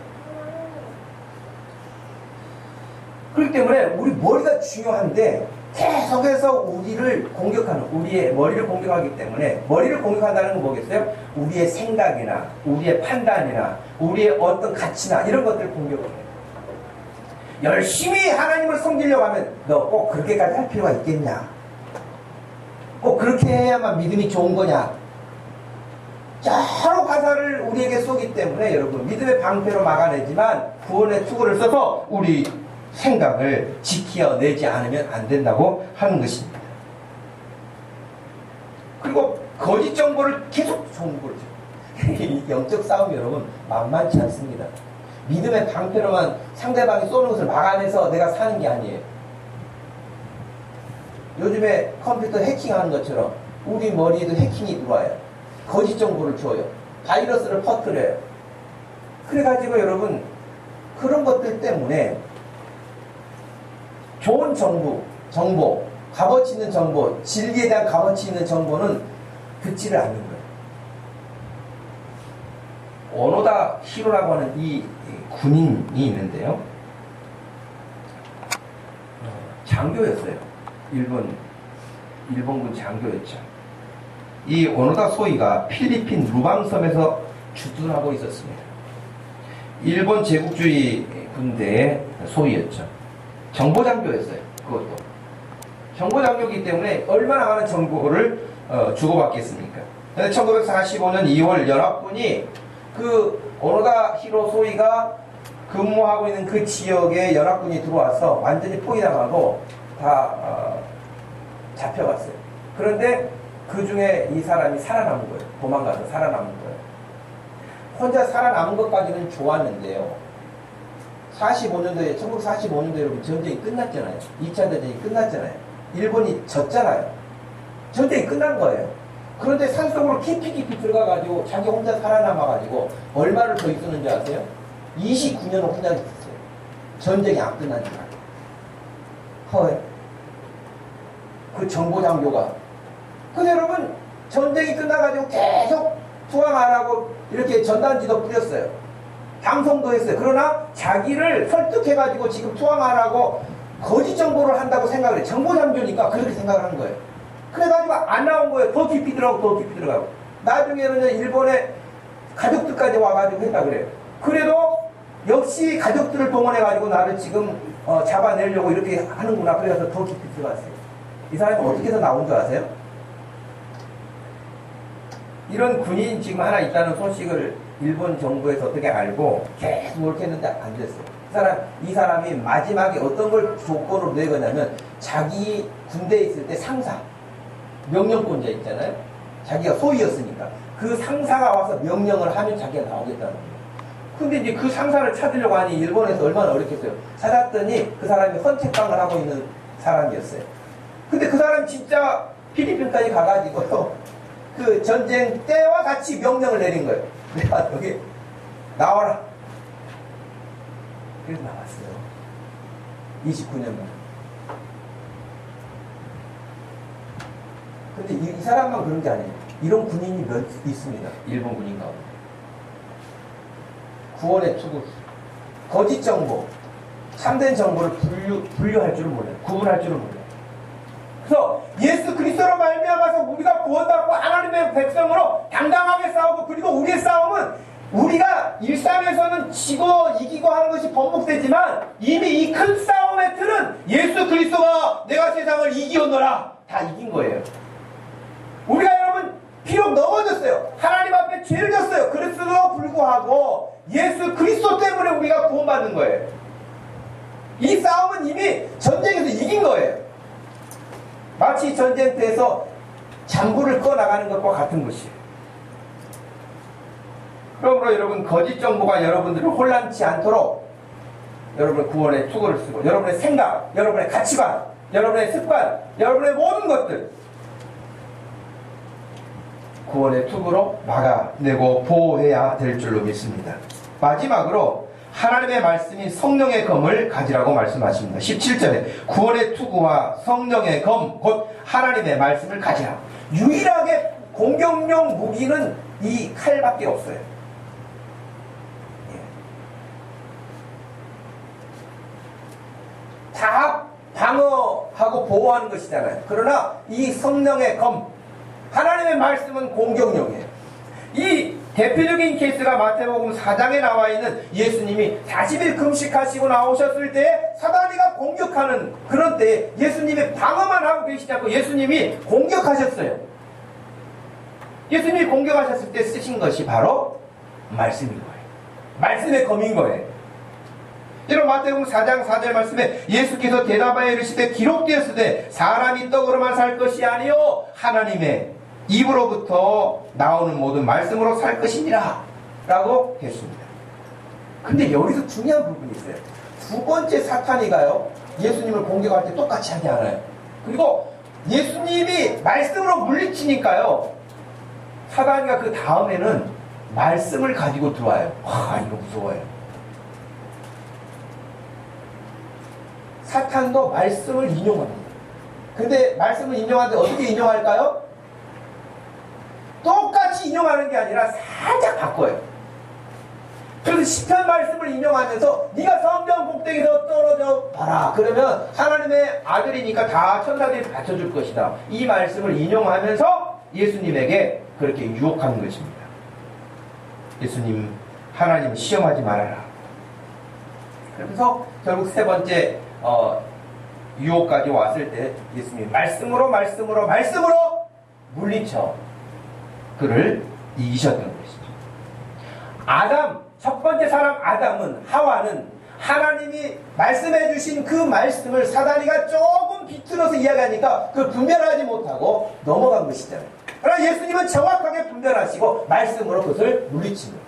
A: 그렇기 때문에 우리 머리가 중요한데 계속해서 우리를 공격하는, 우리의 머리를 공격하기 때문에, 머리를 공격한다는 건 뭐겠어요? 우리의 생각이나 우리의 판단이나 우리의 어떤 가치나 이런 것들을 공격을 해요. 열심히 하나님을 섬기려고 하면 너 꼭 그렇게까지 할 필요가 있겠냐? 꼭 그렇게 해야만 믿음이 좋은 거냐? 여러 가사를 우리에게 쏘기 때문에 여러분, 믿음의 방패로 막아내지만 구원의 투구를 써서 우리 생각을 지켜내지 않으면 안 된다고 하는 것입니다. 그리고 거짓 정보를 계속 정보를 줘요. 영적 싸움이 여러분 만만치 않습니다. 믿음의 방패로만 상대방이 쏘는 것을 막아내서 내가 사는 게 아니에요. 요즘에 컴퓨터 해킹하는 것처럼 우리 머리에도 해킹이 들어와요. 거짓 정보를 줘요. 바이러스를 퍼뜨려요. 그래가지고 여러분, 그런 것들 때문에 좋은 정보, 값어치 있는 정보, 진리에 대한 값어치 있는 정보는 듣지를 않는 거예요. 오노다 히로라고 하는 이 군인이 있는데요. 장교였어요. 일본군 장교였죠. 이 오노다 소이가 필리핀 루방섬에서 주둔하고 있었습니다. 일본 제국주의 군대의 소이였죠. 정보장교였어요. 그것도. 정보장교이기 때문에 얼마나 많은 정보를 주고받겠습니까? 그런데 1945년 2월 연합군이 그 오노다 히로 소이가 근무하고 있는 그 지역에 연합군이 들어와서 완전히 포위당하고 다 잡혀갔어요. 그런데 그 중에 이 사람이 살아남은 거예요. 도망가서 살아남은 거예요. 혼자 살아남은 것까지는 좋았는데요. 45년도에, 1945년도에 여러분 전쟁이 끝났잖아요. 2차 대전이 끝났잖아요. 일본이 졌잖아요. 전쟁이 끝난 거예요. 그런데 산속으로 깊이 들어가가지고 자기 혼자 살아남아가지고 얼마를 더 있었는지 아세요? 29년을 혼자 있었어요. 전쟁이 안 끝난 줄 알고. 허해. 그 정보장교가. 근데 여러분, 전쟁이 끝나가지고 계속 투항하라고 이렇게 전단지도 뿌렸어요. 방송도 했어요. 그러나 자기를 설득해가지고 지금 투항하라고 거짓 정보를 한다고 생각을 해요. 정보장교니까 그렇게 생각을 한 거예요. 그래가지고 안 나온 거예요. 더 깊이 들어가고 더 깊이 들어가고. 나중에는 일본의 가족들까지 와가지고 했다 그래요. 그래도 역시 가족들을 동원해가지고 나를 지금 잡아내려고 이렇게 하는구나. 그래서 더 깊이 들어갔어요. 이 사람이 어떻게 해서 나온 줄 아세요? 이런 군인 지금 하나 있다는 소식을 일본 정부에서 어떻게 알고 계속 그렇게 했는데 안 됐어요. 이 사람이 마지막에 어떤 걸 조건으로 내거냐면 자기 군대에 있을 때 상사, 명령권자 있잖아요. 자기가 소위였으니까 그 상사가 와서 명령을 하면 자기가 나오겠다는 거예요. 근데 이제 그 상사를 찾으려고 하니 일본에서 얼마나 어렵겠어요. 찾았더니 그 사람이 헌책방을 하고 있는 사람이었어요. 근데 그 사람이 진짜 필리핀까지 가가지고요. 그 전쟁 때와 같이 명령을 내린 거예요. 내가 여기 나와라. 그래서 나왔어요. 29년 만에. 근데 이 사람만 그런 게 아니에요. 이런 군인이 몇 있습니다. 일본 군인 가운데. 구원의 투구, 거짓 정보, 참된 정보를 분류할 줄은 몰라요. 구분할 줄은 몰라요. 그래서 예수 그리스도로 말미암아서 우리가 구원받고 하나님의 백성으로 당당하게 싸우고, 그리고 우리의 싸움은 우리가 일상에서는 지고 이기고 하는 것이 번복되지만 이미 이 큰 싸움의 틀은 예수 그리스도가 내가 세상을 이기었노라 다 이긴 거예요. 우리가 여러분 비록 넘어졌어요. 하나님 앞에 죄를 졌어요. 그랬어도 불구하고 예수 그리스도 때문에 우리가 구원받는 거예요. 이 싸움은 이미 전쟁에서 이긴 거예요. 마치 전쟁터에서 장구를 꺼나가는 것과 같은 것이에요. 그러므로 여러분, 거짓 정보가 여러분들을 혼란치 않도록 여러분의 구원의 투구를 쓰고, 여러분의 생각, 여러분의 가치관, 여러분의 습관, 여러분의 모든 것들 구원의 투구로 막아내고 보호해야 될 줄로 믿습니다. 마지막으로 하나님의 말씀인 성령의 검을 가지라고 말씀하십니다. 17절에 구원의 투구와 성령의 검, 곧 하나님의 말씀을 가지라. 유일하게 공격용 무기는 이 칼밖에 없어요. 다 방어하고 보호하는 것이잖아요. 그러나 이 성령의 검, 하나님의 말씀은 공격용이에요. 이 대표적인 케이스가 마태복음 4장에 나와 있는 예수님이 40일 금식하시고 나오셨을 때 사단이가 공격하는 그런 때에 예수님이 방어만 하고 계시지 않고 예수님이 공격하셨어요. 예수님이 공격하셨을 때 쓰신 것이 바로 말씀인 거예요. 말씀의 검인 거예요. 이런 마태복음 4장 4절 말씀에 예수께서 대답하여 이르시되 기록되었으되 사람이 떡으로만 살 것이 아니요 하나님의 입으로부터 나오는 모든 말씀으로 살 것이니라 라고 했습니다. 근데 여기서 중요한 부분이 있어요. 두 번째 사탄이가요, 예수님을 공격할 때 똑같이 하지 않아요. 그리고 예수님이 말씀으로 물리치니까요, 사단이가 그 다음에는 말씀을 가지고 들어와요. 와, 이거 무서워요. 사탄도 말씀을 인용합니다. 근데 말씀을 인용하는데 어떻게 인용할까요? 똑같이 인용하는 게 아니라 살짝 바꿔요. 그래서 시편 말씀을 인용하면서 네가 성전 꼭대기에서 떨어져 봐라. 그러면 하나님의 아들이니까 다 천사들이 받쳐줄 것이다. 이 말씀을 인용하면서 예수님에게 그렇게 유혹하는 것입니다. 예수님, 하나님 시험하지 말아라. 그래서 결국 세 번째 유혹까지 왔을 때 예수님이 말씀으로 물리쳐 그를 이기셨던 것이죠. 첫 번째 사람 아담은, 하와는 하나님이 말씀해 주신 그 말씀을 사단이가 조금 비틀어서 이야기하니까 그걸 분별하지 못하고 넘어간 것이잖아요. 그러나 예수님은 정확하게 분별하시고 말씀으로 그것을 물리친 거예요.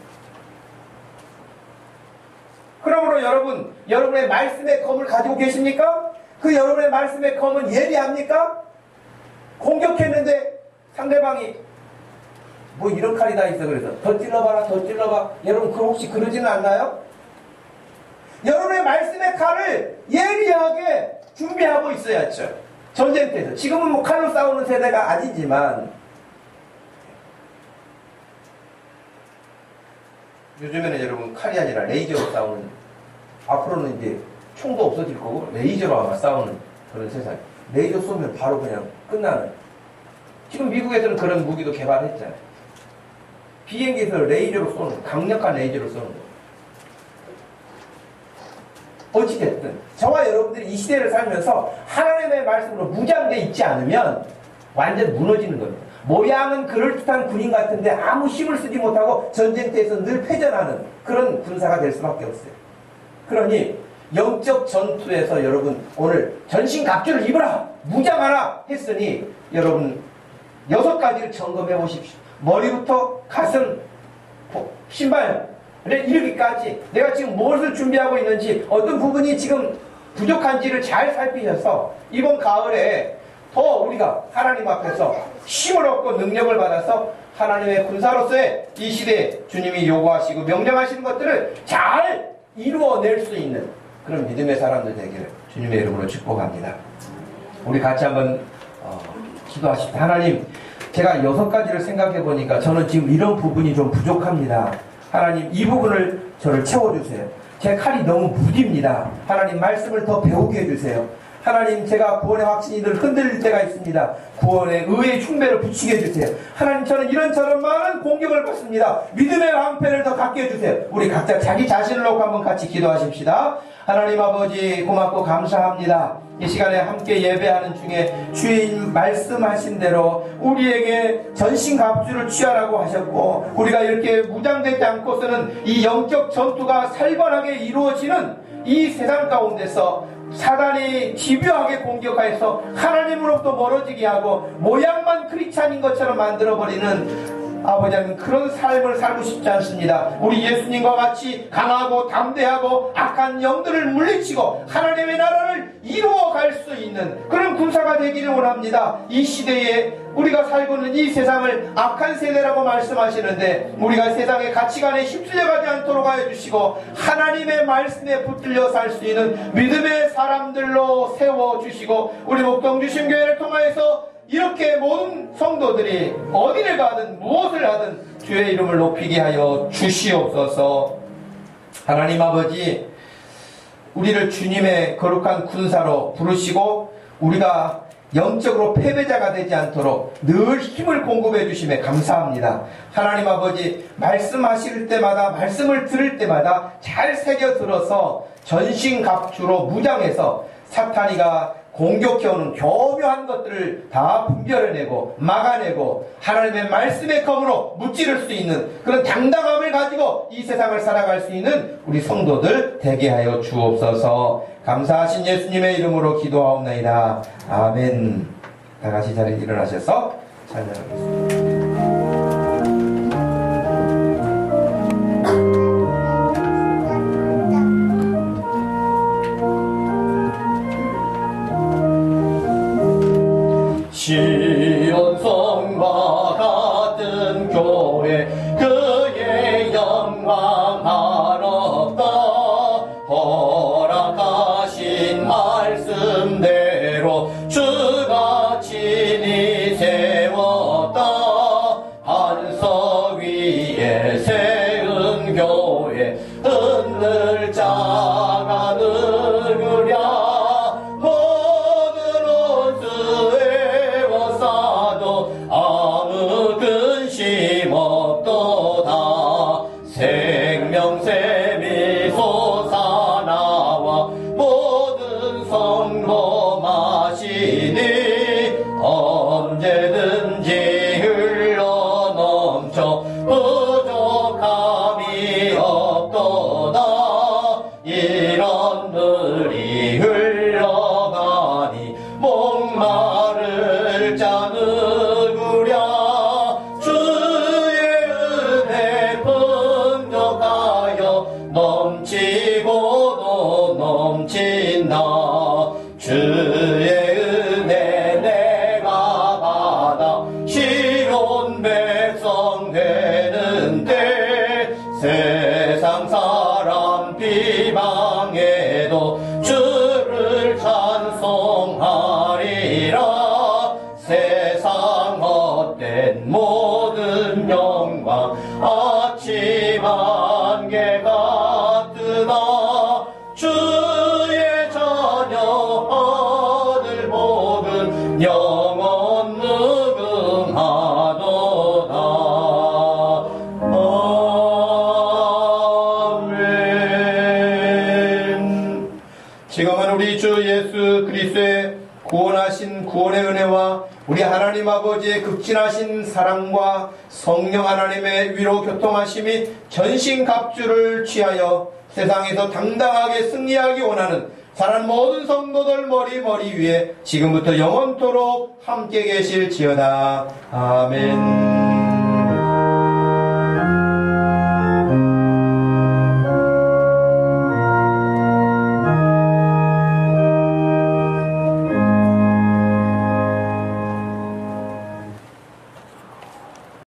A: 그러므로 여러분, 여러분의 말씀의 검을 가지고 계십니까? 그 여러분의 말씀의 검은 예리합니까? 공격했는데 상대방이 뭐 이런 칼이 다 있어 그래서 더 찔러봐라, 더 찔러봐. 여러분, 그 혹시 그러지는 않나요? 여러분의 말씀의 칼을 예리하게 준비하고 있어야죠. 전쟁터에서. 지금은 뭐 칼로 싸우는 세대가 아니지만 요즘에는 여러분 칼이 아니라 레이저로 싸우는, 앞으로는 이제 총도 없어질 거고 레이저로 아마 싸우는 그런 세상. 레이저 쏘면 바로 그냥 끝나는. 지금 미국에서는 그런 무기도 개발했잖아요. 비행기에서 레이저로 쏘는, 강력한 레이저로 쏘는 거. 어찌됐든 저와 여러분들이 이 시대를 살면서 하나님의 말씀으로 무장되어 있지 않으면 완전 무너지는 겁니다. 모양은 그럴듯한 군인 같은데 아무 힘을 쓰지 못하고 전쟁터에서 늘 패전하는 그런 군사가 될 수밖에 없어요. 그러니 영적 전투에서 여러분 오늘 전신갑주를 입어라, 무장하라 했으니 여러분 6가지를 점검해 보십시오. 머리부터 가슴, 신발, 이르기까지 내가 지금 무엇을 준비하고 있는지, 어떤 부분이 지금 부족한지를 잘 살피셔서 이번 가을에 더 우리가 하나님 앞에서 힘을 얻고 능력을 받아서 하나님의 군사로서의 이 시대에 주님이 요구하시고 명령하시는 것들을 잘 이루어낼 수 있는 그런 믿음의 사람들 되기를 주님의 이름으로 축복합니다. 우리 같이 한번 기도하십시다. 하나님, 제가 6가지를 생각해 보니까 저는 지금 이런 부분이 좀 부족합니다. 하나님, 이 부분을 저를 채워주세요. 제 칼이 너무 무딥니다. 하나님, 말씀을 더 배우게 해주세요. 하나님, 제가 구원의 확신이 늘 흔들릴 때가 있습니다. 구원의 의의 충배를 붙이게 해주세요. 하나님, 저는 이런저런 많은 공격을 받습니다. 믿음의 방패를 더 갖게 해주세요. 우리 각자 자기 자신을 놓고 한번 같이 기도하십시다. 하나님 아버지, 고맙고 감사합니다. 이 시간에 함께 예배하는 중에 주인 말씀하신 대로 우리에게 전신갑주를 취하라고 하셨고, 우리가 이렇게 무장되지 않고서는 이 영적 전투가 살벌하게 이루어지는 이 세상 가운데서 사단이 집요하게 공격하여서 하나님으로부터 멀어지게 하고 모양만 크리스찬인 것처럼 만들어버리는 아버지 하나님, 그런 삶을 살고 싶지 않습니다. 우리 예수님과 같이 강하고 담대하고 악한 영들을 물리치고 하나님의 나라를 이루어갈 수 있는 그런 군사가 되기를 원합니다. 이 시대에 우리가 살고 있는 이 세상을 악한 세대라고 말씀하시는데, 우리가 세상의 가치관에 휩쓸려가지 않도록 하여 주시고 하나님의 말씀에 붙들려 살 수 있는 믿음의 사람들로 세워주시고, 우리 목동주심교회를 통하여서 이렇게 모든 성도들이 어디를 가든 무엇을 하든 주의 이름을 높이게 하여 주시옵소서. 하나님 아버지, 우리를 주님의 거룩한 군사로 부르시고 우리가 영적으로 패배자가 되지 않도록 늘 힘을 공급해 주심에 감사합니다. 하나님 아버지, 말씀하실 때마다, 말씀을 들을 때마다 잘 새겨 들어서 전신갑주로 무장해서 사탄이가 공격해오는 교묘한 것들을 다 분별해내고 막아내고 하나님의 말씀의 검으로 무찌를 수 있는 그런 당당함을 가지고 이 세상을 살아갈 수 있는 우리 성도들 되게 하여 주옵소서. 감사하신 예수님의 이름으로 기도하옵나이다. 아멘. 다 같이 자리에 일어나셔서 찬양하겠습니다.
C: 시온성과 같은 교회, 그의 영광 한없다. 허락하신 말씀대로 주가 친히 세웠다. 한석 위에 세운 교회, 은늘자가 느그랴. 아무 근심 없도다. 생명샘이 솟아나와 모든 성도 마시니 언제든지 흘러넘쳐 부족함이 없도다. 이런 물이 흘러가니 목마를 자는 넘치고도 넘친다. 주의 은혜 내가 받아 시온 백성 되는데, 세상 사람 비방해도 주를 찬송하리라. 세상 헛된 모든 영광 아침
A: 무한하신 구원의 은혜와 우리 하나님 아버지의 극진하신 사랑과 성령 하나님의 위로 교통하심이 전신갑주를 취하여 세상에서 당당하게 승리하기 원하는 사랑 모든 성도들 머리 위에 지금부터 영원토록 함께 계실지어다. 아멘.